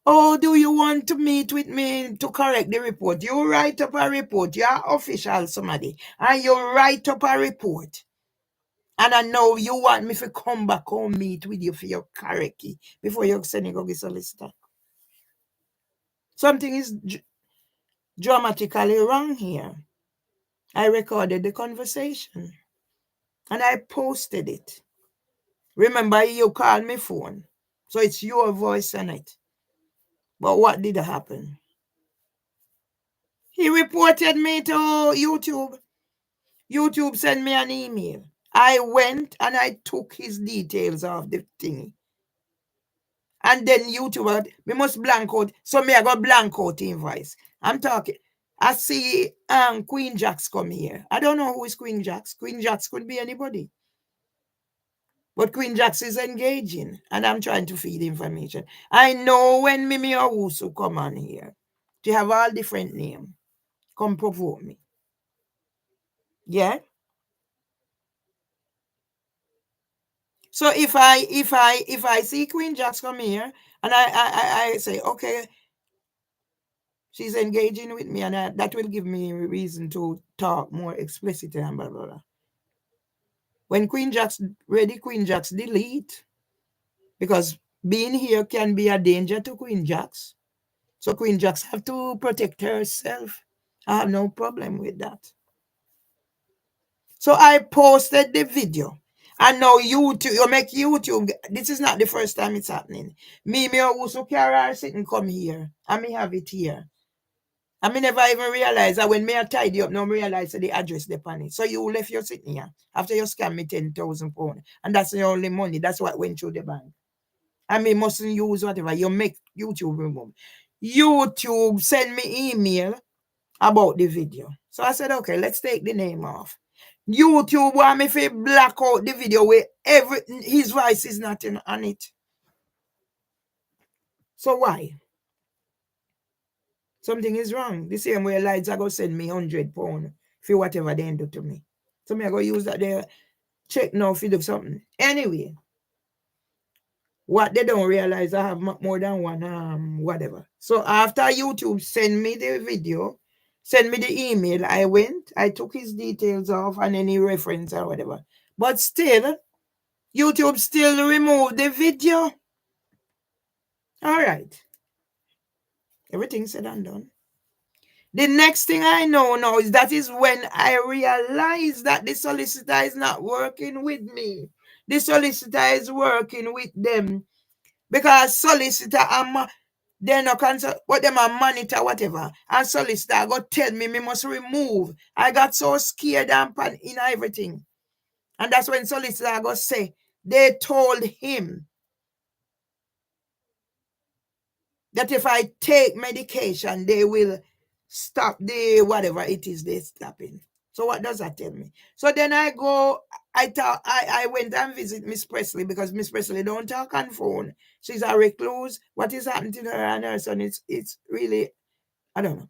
Oh, do you want to meet with me to correct the report? You write up a report. You're official, somebody. And you write up a report. And I know you want me to come back home meet with you for your correct before you send it go get solicitor. Something is dramatically wrong here. I recorded the conversation. And I posted it. Remember, you called me phone. So it's your voice on it. But what did happen? He reported me to YouTube. YouTube sent me an email. I went and I took his details of the thingy. And then YouTube, we must blank out. So me I got blank out invoice. I'm talking. I see Queen Jax come here. I don't know who is Queen Jax. Queen Jax could be anybody. But Queen Jax is engaging. And I'm trying to feed information. I know when Mimi or Wusu come on here. They have all different names. Come provoke me. Yeah? So if I see Queen Jax come here and I say, okay, she's engaging with me, and that will give me a reason to talk more explicitly and blah, blah, blah. When Queen Jax ready, Queen Jax delete. Because being here can be a danger to Queen Jax. So Queen Jax have to protect herself. I have no problem with that. So I posted the video. And now YouTube, you make YouTube. This is not the first time it's happening. Me also carry sitting come here. And me have it here. I me never even realize that when me I tidy up, now me realize the address upon it. So you left your sitting here after you scam me £10,000. And that's the only money. That's what went through the bank. I mean, mustn't use whatever. You make YouTube remove. YouTube send me email about the video. So I said, okay, let's take the name off. YouTube want me to black out the video where his voice is not on it. So why? Something is wrong. The same way Lights are going to send me £100 for whatever they do to me. So me I go use that there. Check now if you do something. Anyway, what they don't realize, I have more than one whatever. So after YouTube send me the video, send me the email, I went, I took his details off and any reference or whatever. But still, YouTube still removed the video. All right. Everything said and done. The next thing I know now is when I realized that the solicitor is not working with me. The solicitor is working with them. Because solicitor, they're not concerned, but them a monitor whatever. And solicitor go tell me must remove. I got so scared and in everything. And that's when solicitor go say, they told him that if I take medication, they will stop the whatever it is they stopping. So what does that tell me? So then I go, I went and visit Miss Presley because Miss Presley don't talk on phone. She's a recluse. What is happening to her and her son? It's really, I don't know.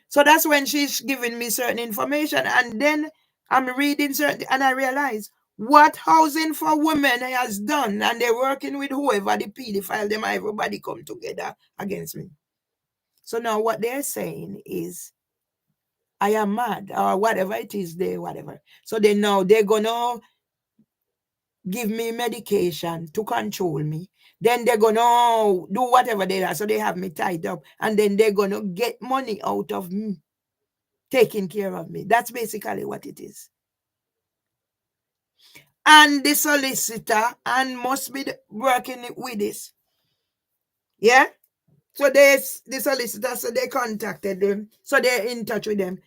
So that's when she's giving me certain information. And then I'm reading certain, and I realize what Housing for Women has done, and they're working with whoever the pedophile, them, everybody come together against me. So now what they're saying is I am mad or whatever it is, they whatever. So they know they're gonna give me medication to control me. Then they're gonna do whatever they are. So they have me tied up, and then they're gonna get money out of me, taking care of me. That's basically what it is. And the solicitor and must be working with this. Yeah. So the solicitor, so they contacted them. So they're in touch with them.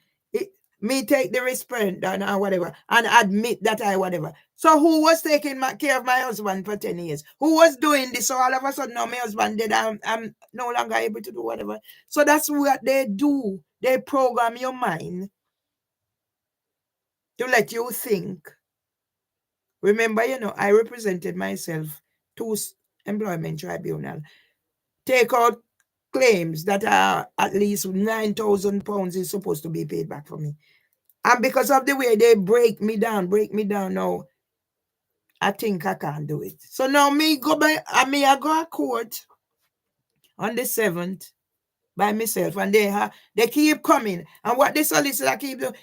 Me take the respondent or whatever and admit that I whatever. So who was taking care of my husband for 10 years? Who was doing this? So all of a sudden now my husband dead. I'm no longer able to do whatever. So that's what they do. They program your mind to let you think. Remember, I represented myself to employment tribunal. Take out claims that are at least £9,000 is supposed to be paid back for me. And because of the way they break me down now, I think I can't do it. So now I go to court on the 7th by myself, and they keep coming. And what the solicitor keep doing,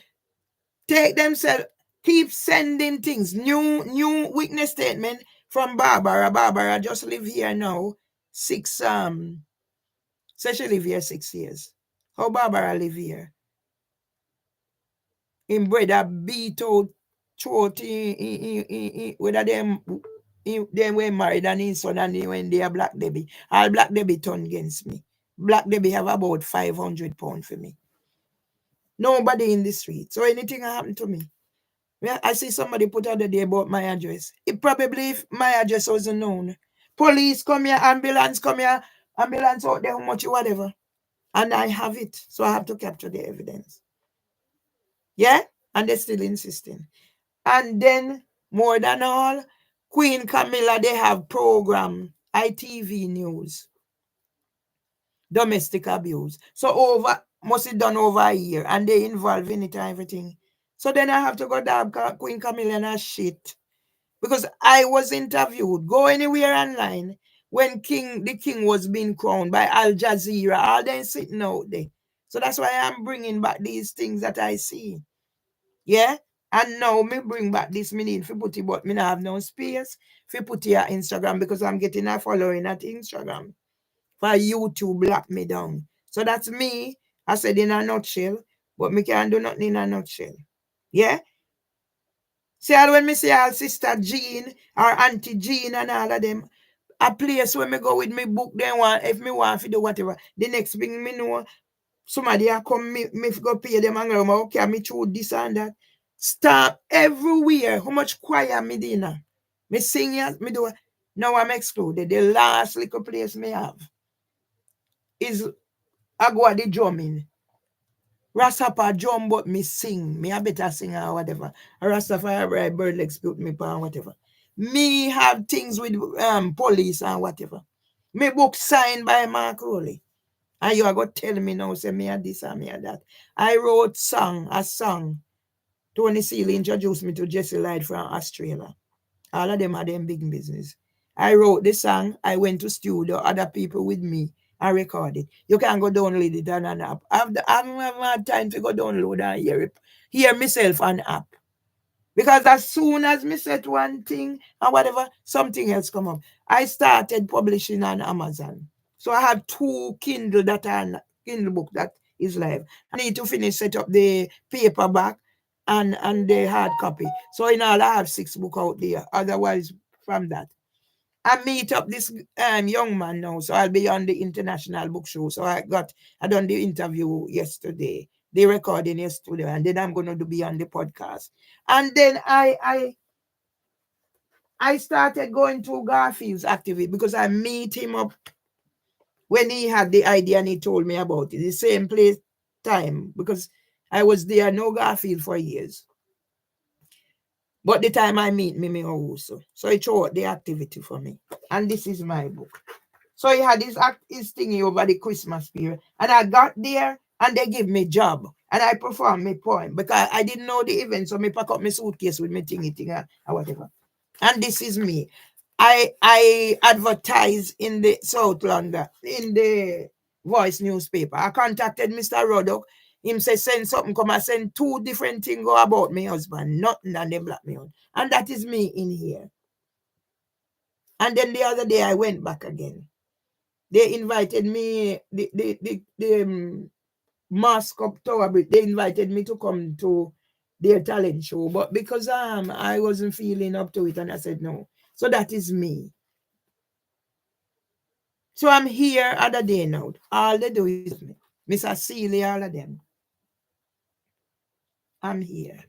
take themselves, keep sending things, new witness statement from Barbara. Barbara just live here now, so she live here 6 years. How Barbara live here? Him brother beat out throat whether them were married and his son and when they are Black Debbie. All Black Debbie turned against me. Black Debbie have about £500 for me. Nobody in the street. So anything happened to me. I see somebody put out the day about my address. It probably if my address wasn't known. Police come here, ambulance come here, ambulance out there, how much whatever. And I have it. So I have to capture the evidence. Yeah? And they're still insisting. And then, more than all, Queen Camilla, they have program, ITV News, domestic abuse. So must have done over a year, and they involved in it and everything. So then I have to go down Queen Camilla and a shit. Because I was interviewed, go anywhere online, when the king was being crowned by Al Jazeera, all them sitting out there. So that's why I'm bringing back these things that I see. Yeah? And now me bring back this me need for put it, but me not have no space for put it at Instagram because I'm getting a following at Instagram. For YouTube block me down. So that's me, I said in a nutshell, but me can't do nothing in a nutshell. Yeah? See, when me see our sister Jean, our auntie Jean and all of them, a place where me go with me book, then if me want to do whatever, the next thing me know, somebody a come, me go pay them and go, okay, me through this and that. Stop everywhere. How much choir me dinner? Me sing it, me do. Now I'm excluded. The last little place me have is I go at the drumming. Rastafari drum, but me sing. Me a better singer or whatever. Rastafari bird legs put me or whatever. Me have things with police and whatever. Me book signed by Mark Rowley. And you are going to tell me now, say me a this and me a that. I wrote a song. Tony Seeley introduced me to Jesse Light from Australia. All of them had them big business. I wrote the song. I went to studio, other people with me. I recorded. You can go download it on an app. I haven't had time to go download and hear myself on app. Because as soon as me set one thing and whatever, something else come up. I started publishing on Amazon. So I have 2 Kindle book that is live. I need to finish set up the paperback and the hard copy. So in all, I have 6 books out there. Otherwise, from that. I meet up this young man now, so I'll be on the international book show. So I done the interview yesterday, the recording yesterday, and then I'm going to be on the podcast. And then I started going to Garfield's activity because I meet him up when he had the idea and he told me about it. The same place, time, because I was there, no Garfield for years. But the time I meet me also. So it showed the activity for me. And this is my book. So he had his thingy over the Christmas period. And I got there and they give me job. And I performed my poem because I didn't know the event. So me pack up my suitcase with my thingy thing or whatever. And this is me. I advertise in the South London, in the Voice newspaper. I contacted Mr. Roddock. Him say send something, come and send 2 different things go about my husband. Nothing, and they black me out. And that is me in here. And then the other day I went back again. They invited me, the Mask Up Tower, they invited me to come to their talent show. But because I wasn't feeling up to it, and I said no. So that is me. So I'm here other day now. All they do is me. Mr. Seeley, all of them. I'm here.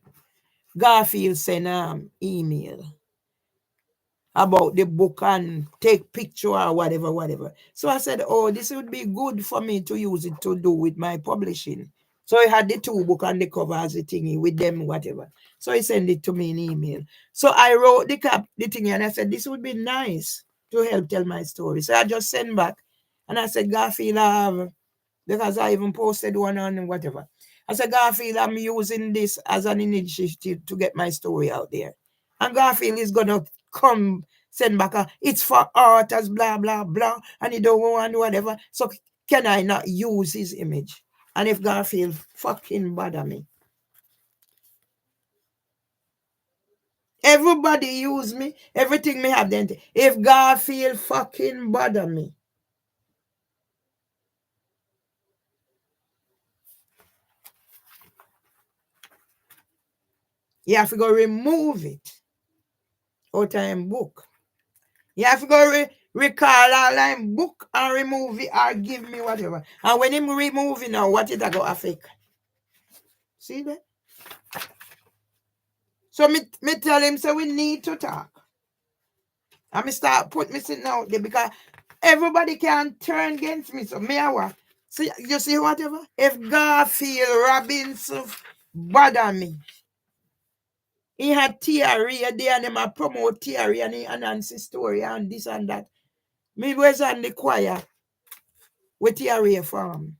Garfield sent email about the book and take picture or whatever. So I said, oh, this would be good for me to use it to do with my publishing. So he had the 2 book and the cover as a thingy with them, whatever. So he sent it to me in email. So I wrote the thingy and I said, this would be nice to help tell my story. So I just sent back and I said, Garfield, I have, because I even posted one on whatever. I said, Garfield, I'm using this as an initiative to get my story out there. And Garfield is going to come send back it's for artists, blah, blah, blah, and he don't want whatever. So can I not use his image? And if Garfield fucking bother me. Everybody use me, everything me have then. If Garfield fucking bother me. You have to go remove it out of him book. You have to go recall all him book and remove it or give me whatever. And when him remove it now, what it a go affect? See that? So me tell him, so we need to talk. And me start put me sitting out there because everybody can turn against me. So me I what? See, you see whatever? If Garfield Robinson bother me, he had theory there and him a promote theory and he announce his story and this and that. Me was on the choir with theory farm.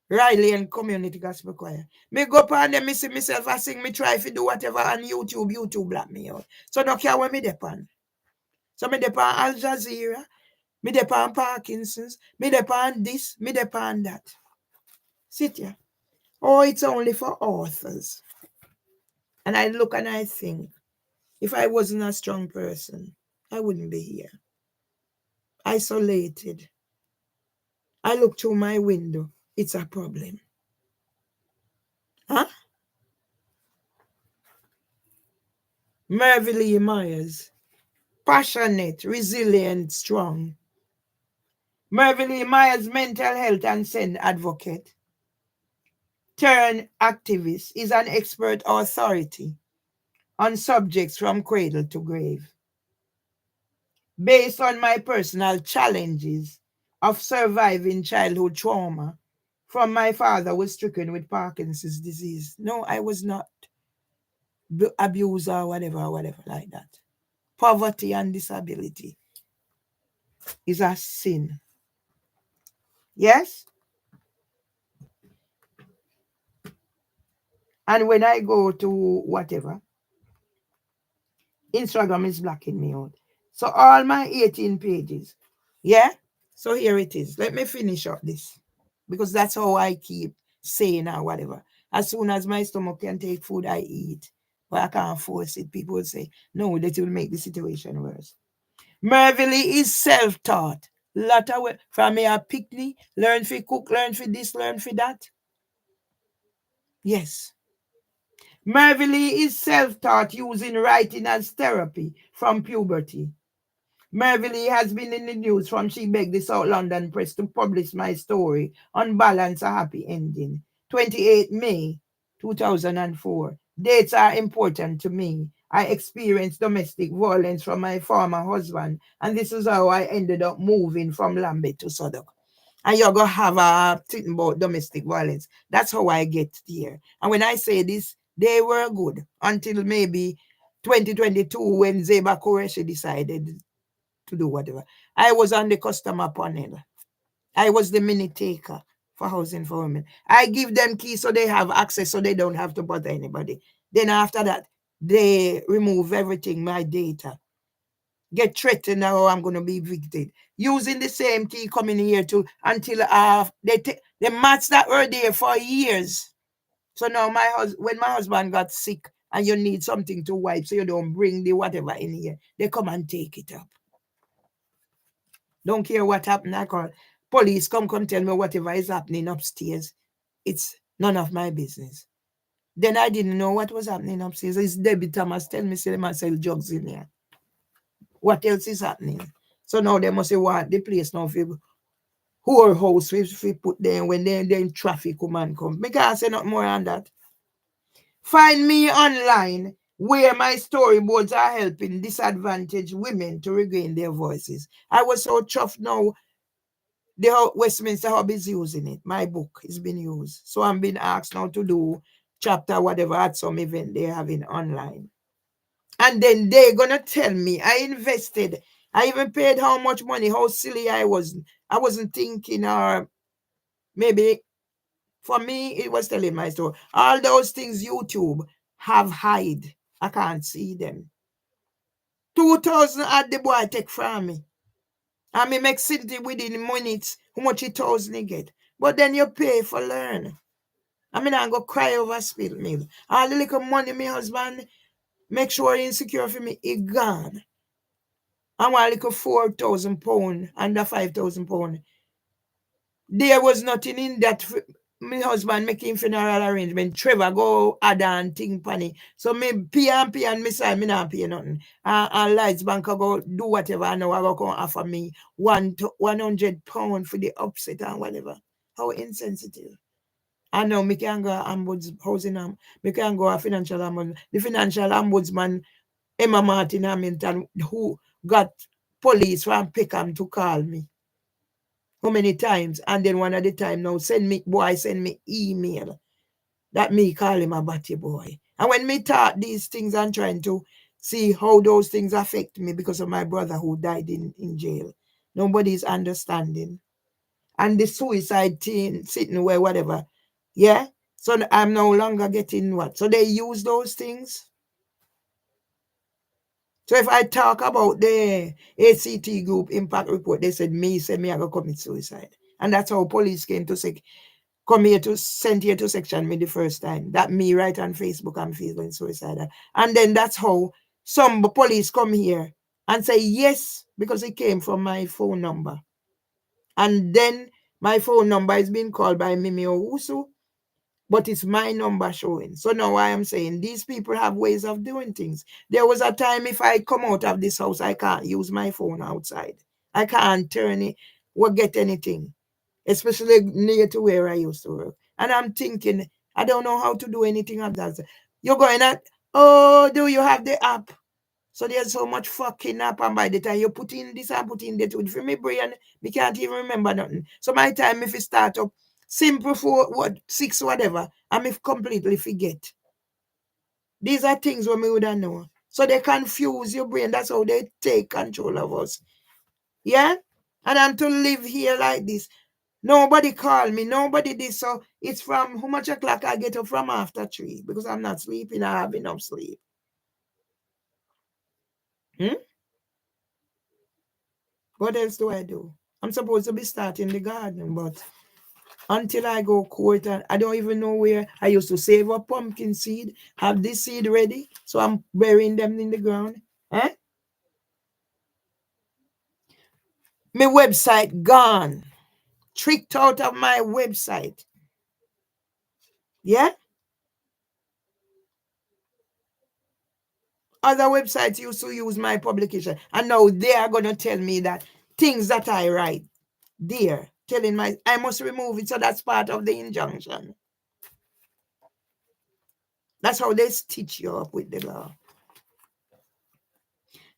Riley and Community Gospel Choir. Me go up and them, me see myself, I sing, me try to do whatever on YouTube black me out. So no care where me depend. So me depend Al Jazeera, me depend Parkinson's, me depend this, me depend that. Sit here. Oh, it's only for authors. And I look and I think, if I wasn't a strong person, I wouldn't be here. Isolated. I look through my window. It's a problem. Huh? Mervyn Myers. Passionate, resilient, strong. Mervyn Myers, mental health and sin advocate. Turned activist, is an expert authority on subjects from cradle to grave. Based on my personal challenges of surviving childhood trauma from my father who was stricken with Parkinson's disease. No, I was not abused or whatever like that. Poverty and disability is a sin. Yes? And when I go to whatever, Instagram is blocking me out. So all my 18 pages. Yeah? So here it is. Let me finish up this. Because that's how I keep saying or whatever. As soon as my stomach can take food, I eat. But I can't force it. People will say, no, that will make the situation worse. Mervyn is self-taught. Lot of way. From me a picnic, learn for cook, learn for this, learn for that. Yes. Mervyn is self-taught using writing as therapy from puberty. Mervyn has been in the news from she begged the South London Press to publish my story on Balance a Happy Ending. 28 May 2004. Dates are important to me. I experienced domestic violence from my former husband, and this is how I ended up moving from Lambeth to Southwark. And you're going to have a thing about domestic violence. That's how I get there. And when I say this, they were good until maybe 2022 when Zeba Qureshi decided to do whatever. I was on the customer panel. I was the minute taker for housing for women. I give them keys so they have access so they don't have to bother anybody. Then after that, they remove everything, my data. Get threatened now I'm going to be evicted. Using the same key coming here too until they match that were there for years. So now when my husband got sick and you need something to wipe so you don't bring the whatever in here, they come and take it up. Don't care what happened. I call police, come tell me whatever is happening upstairs. It's none of my business. Then I didn't know what was happening upstairs. It's Debbie Thomas tell me, say, myself drugs in here. What else is happening? So now they must say, what the place now for whole house we put them when they in traffic woman come. Me can't say nothing more than that. Find me online where my storyboards are helping disadvantaged women to regain their voices. I was so chuffed now. The Westminster Hub is using it. My book is being used. So I'm being asked now to do chapter whatever at some event they're having online. And then they're going to tell me I invested. I even paid how much money, how silly I was. I wasn't thinking, or maybe for me, it was telling my story. All those things YouTube have hide. I can't see them. 2,000 at the boy take from me. And me make city within minutes how much 1,000 he get. But then you pay for learn. I mean, I go cry over spilled milk. All the little money my husband make sure he insecure for me, it gone. I want like a 4,000 pound under 5,000 pound. There was nothing in that. My husband making funeral arrangement. Trevor go add on thing panny. So me pay and me say me not pay nothing. And Lights Bank go do whatever I know I go come offer me 100 pound for the upset and whatever. How insensitive. I know me can go housing me can go a financial ombudsman. The financial ombudsman Emma Martin Hamilton who got police from Peckham to call me. How many times? And then one at the time now send me email that me call him a batty boy. And when me talk these things, I'm trying to see how those things affect me because of my brother who died in jail. Nobody's understanding. And the suicide thing sitting where whatever. Yeah? So I'm no longer getting what? So they use those things. So if I talk about the ACT group impact report, they said me I go commit suicide. And that's how police came to say, come here to send here to section me the first time. That me write on Facebook I'm feeling suicidal. And then that's how some police come here and say yes, because it came from my phone number. And then my phone number is being called by Mimi Owusu, but it's my number showing. So now I am saying these people have ways of doing things. There was a time if I come out of this house, I can't use my phone outside. I can't turn it or get anything, especially near to where I used to work. And I'm thinking, I don't know how to do anything of that. You're going at, oh, do you have the app? So there's so much fucking app, and by the time you put in this and put in that, for me brain, me can't even remember nothing. So my time if it start up, simple for what 6 whatever, and me completely forget. These are things what me would have know. So they confuse your brain. That's how they take control of us. Yeah? And I'm to live here like this. Nobody call me, nobody this. So it's from how much o'clock I get up from after 3 because I'm not sleeping, I have enough sleep. What else do I do? I'm supposed to be starting the garden, but until I go court, and I don't even know where. I used to save up pumpkin seed, have this seed ready, so I'm burying them in the ground. My website gone. Tricked out of my website. Yeah? Other websites used to use my publication, and now they are going to tell me that things that I write there, telling I must remove it, so that's part of the injunction. That's how they stitch you up with the law.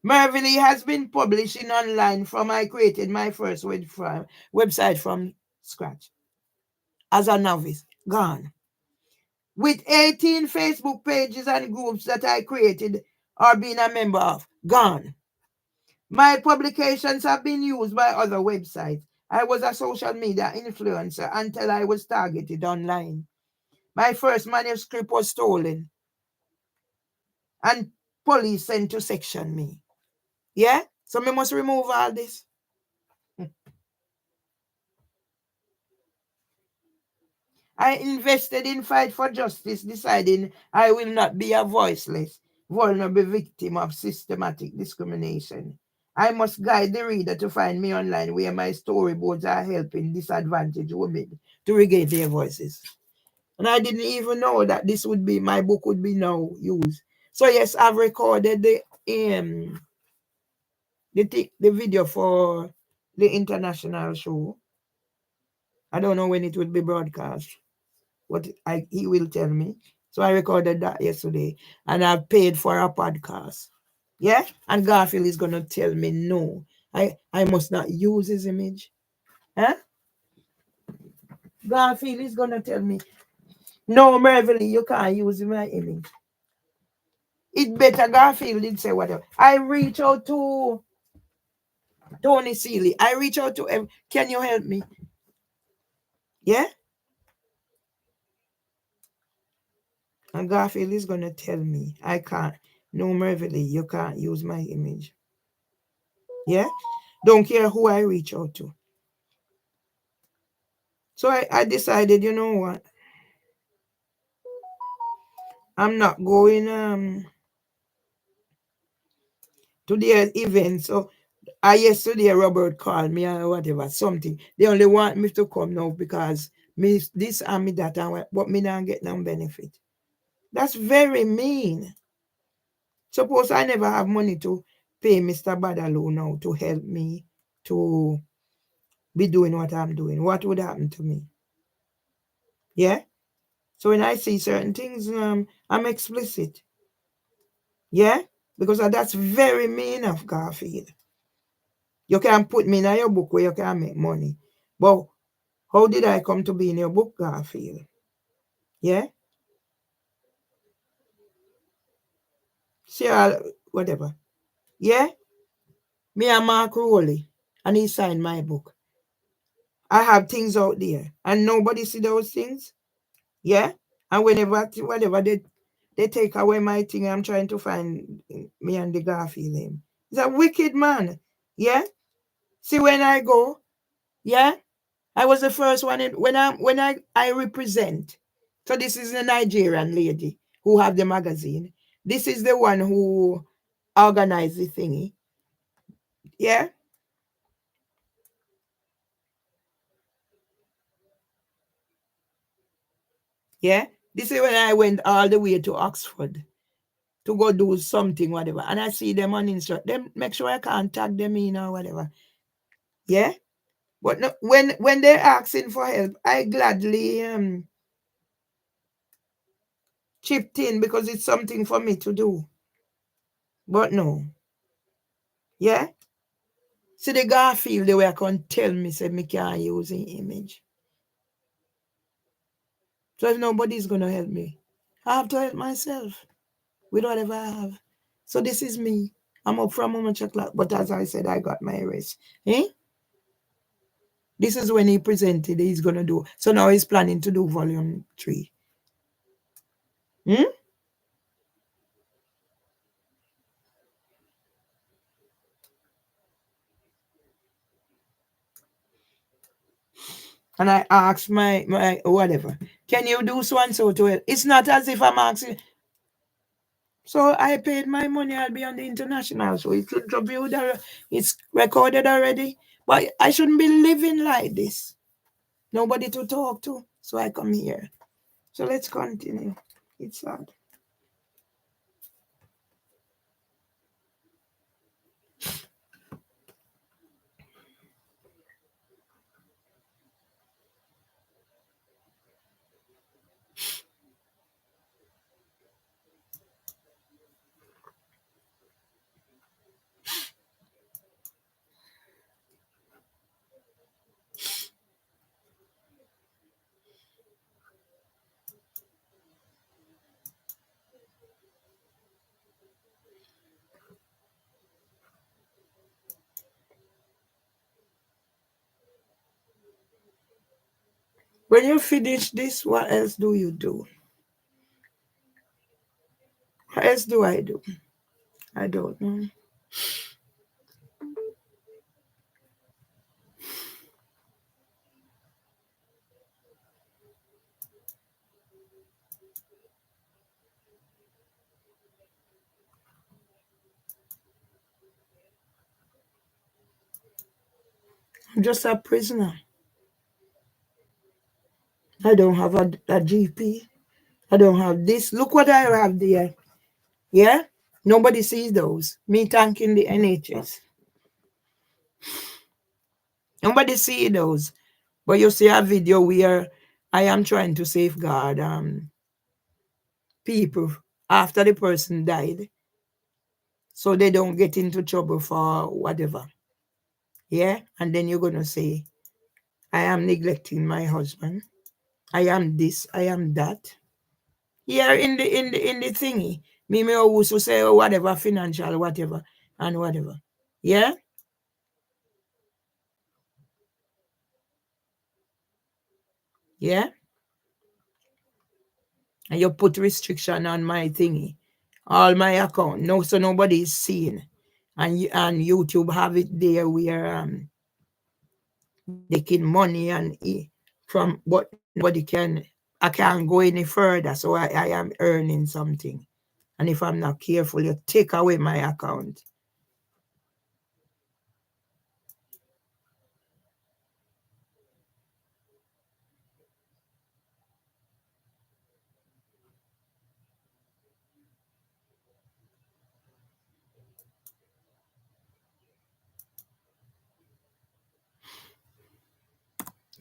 Mervily has been publishing online from I created my first website from scratch. As a novice, gone. With 18 Facebook pages and groups that I created or being a member of, gone. My publications have been used by other websites. I was a social media influencer until I was targeted online. My first manuscript was stolen and police sent to section me. Yeah? So me must remove all this. I invested in fight for justice, deciding I will not be a voiceless, vulnerable victim of systematic discrimination. I must guide the reader to find me online where my storyboards are helping disadvantaged women to regain their voices. And I didn't even know that this would be, my book would be now used. So yes, I've recorded the video for the international show. I don't know when it will be broadcast. He will tell me. So I recorded that yesterday, and I've paid for a podcast. Yeah, and Garfield is gonna tell me no. I must not use his image. Huh? Garfield is gonna tell me no, Mervily, you can't use my image. It better Garfield did say whatever. I reach out to Tony Seeley. I reach out to him. Can you help me? Yeah? And Garfield is gonna tell me I can't. No, Mervily, you can't use my image. Yeah? Don't care who I reach out to. So I decided, you know what? I'm not going to their event. So yesterday Robert called me or whatever, something. They only want me to come now because me this and me that, but me not get no benefit. That's very mean. Suppose I never have money to pay Mr. Badaloo now to help me to be doing what I'm doing. What would happen to me? Yeah? So when I see certain things, I'm explicit. Yeah? Because that's very mean of Garfield. You can put me in your book where you can make money. But how did I come to be in your book, Garfield? Yeah? See, whatever. Yeah? Me and Mark Rowley. And he signed my book. I have things out there. And nobody see those things. Yeah? And whatever they take away my thing, I'm trying to find me and the Garfield him. He's a wicked man. Yeah? See when I go, yeah? I was the first one when I represent. So this is the Nigerian lady who have the magazine. This is the one who organized the thingy. Yeah? Yeah? This is when I went all the way to Oxford to go do something, whatever. And I see them on Insta. Them make sure I can't tag them in or whatever. Yeah? But no, when they're asking for help, I gladly chipped in because it's something for me to do. But no. Yeah? See the Garfield, the way I can tell me, say me can't use the image. So if nobody's going to help me, I have to help myself with whatever I have. So this is me. I'm up from much o'clock, but as I said, I got my rest. Eh? This is when he presented he's going to do. So now he's planning to do volume 3. Hmm? And I asked my whatever, can you do so and so to it? It's not as if I'm asking. So I paid my money. I'll be on the international show. It's interviewed. It's recorded already. But I shouldn't be living like this. Nobody to talk to. So I come here. So let's continue. It's sad. When you finish this, what else do you do? What else do I do? I don't know. I'm just a prisoner. I don't have a GP. I don't have this. Look what I have there. Yeah? Nobody sees those. Me thanking the NHS. Nobody see those. But you see a video where I am trying to safeguard people after the person died so they don't get into trouble for whatever. Yeah? And then you're gonna say, I am neglecting my husband. I am this, I am that. Here in the thingy. Me also say whatever financial, whatever, and whatever. Yeah? Yeah? And you put restriction on my thingy. All my account. No, so nobody is seeing. And YouTube have it there where making money from, but nobody can. I can't go any further, so I am earning something. And if I'm not careful, you take away my account.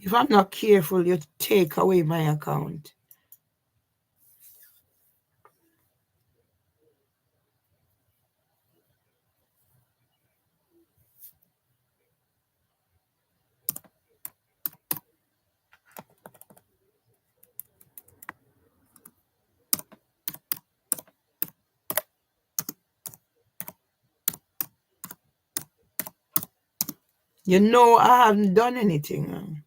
If I'm not careful, you take away my account. You know I haven't done anything.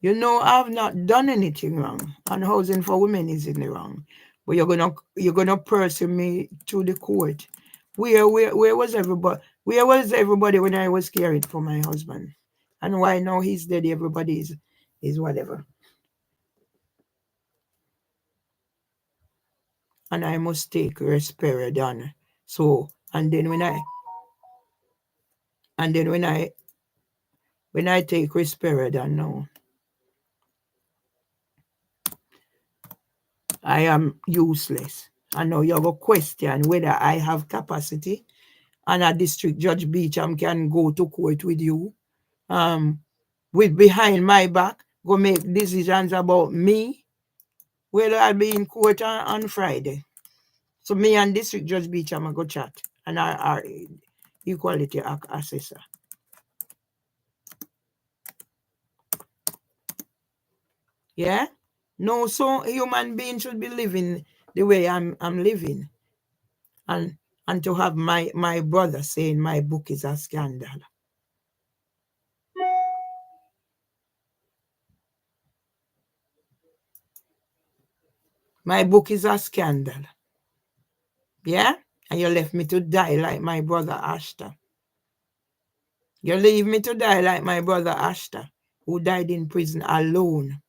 You know I've not done anything wrong. And housing for women is in the wrong. But you're gonna pursue me to the court. Where was everybody? Where was everybody when I was caring for my husband? And why now he's dead? Everybody is whatever. And I must take risperidone. So and then when I take risperidone now, I am useless. I know you have a question whether I have capacity and a district judge Beecham can go to court with you, with behind my back, go make decisions about me. Well, I'll be in court on Friday. So me and district judge Beecham go chat and our equality assessor. Yeah? No, so human being should be living the way I'm living. And to have my brother saying my book is a scandal. My book is a scandal. Yeah? And you left me to die like my brother Ashton. You leave me to die like my brother Ashton, who died in prison alone.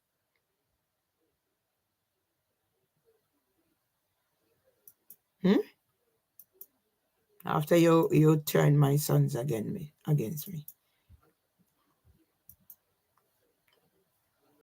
After you turned my sons against me.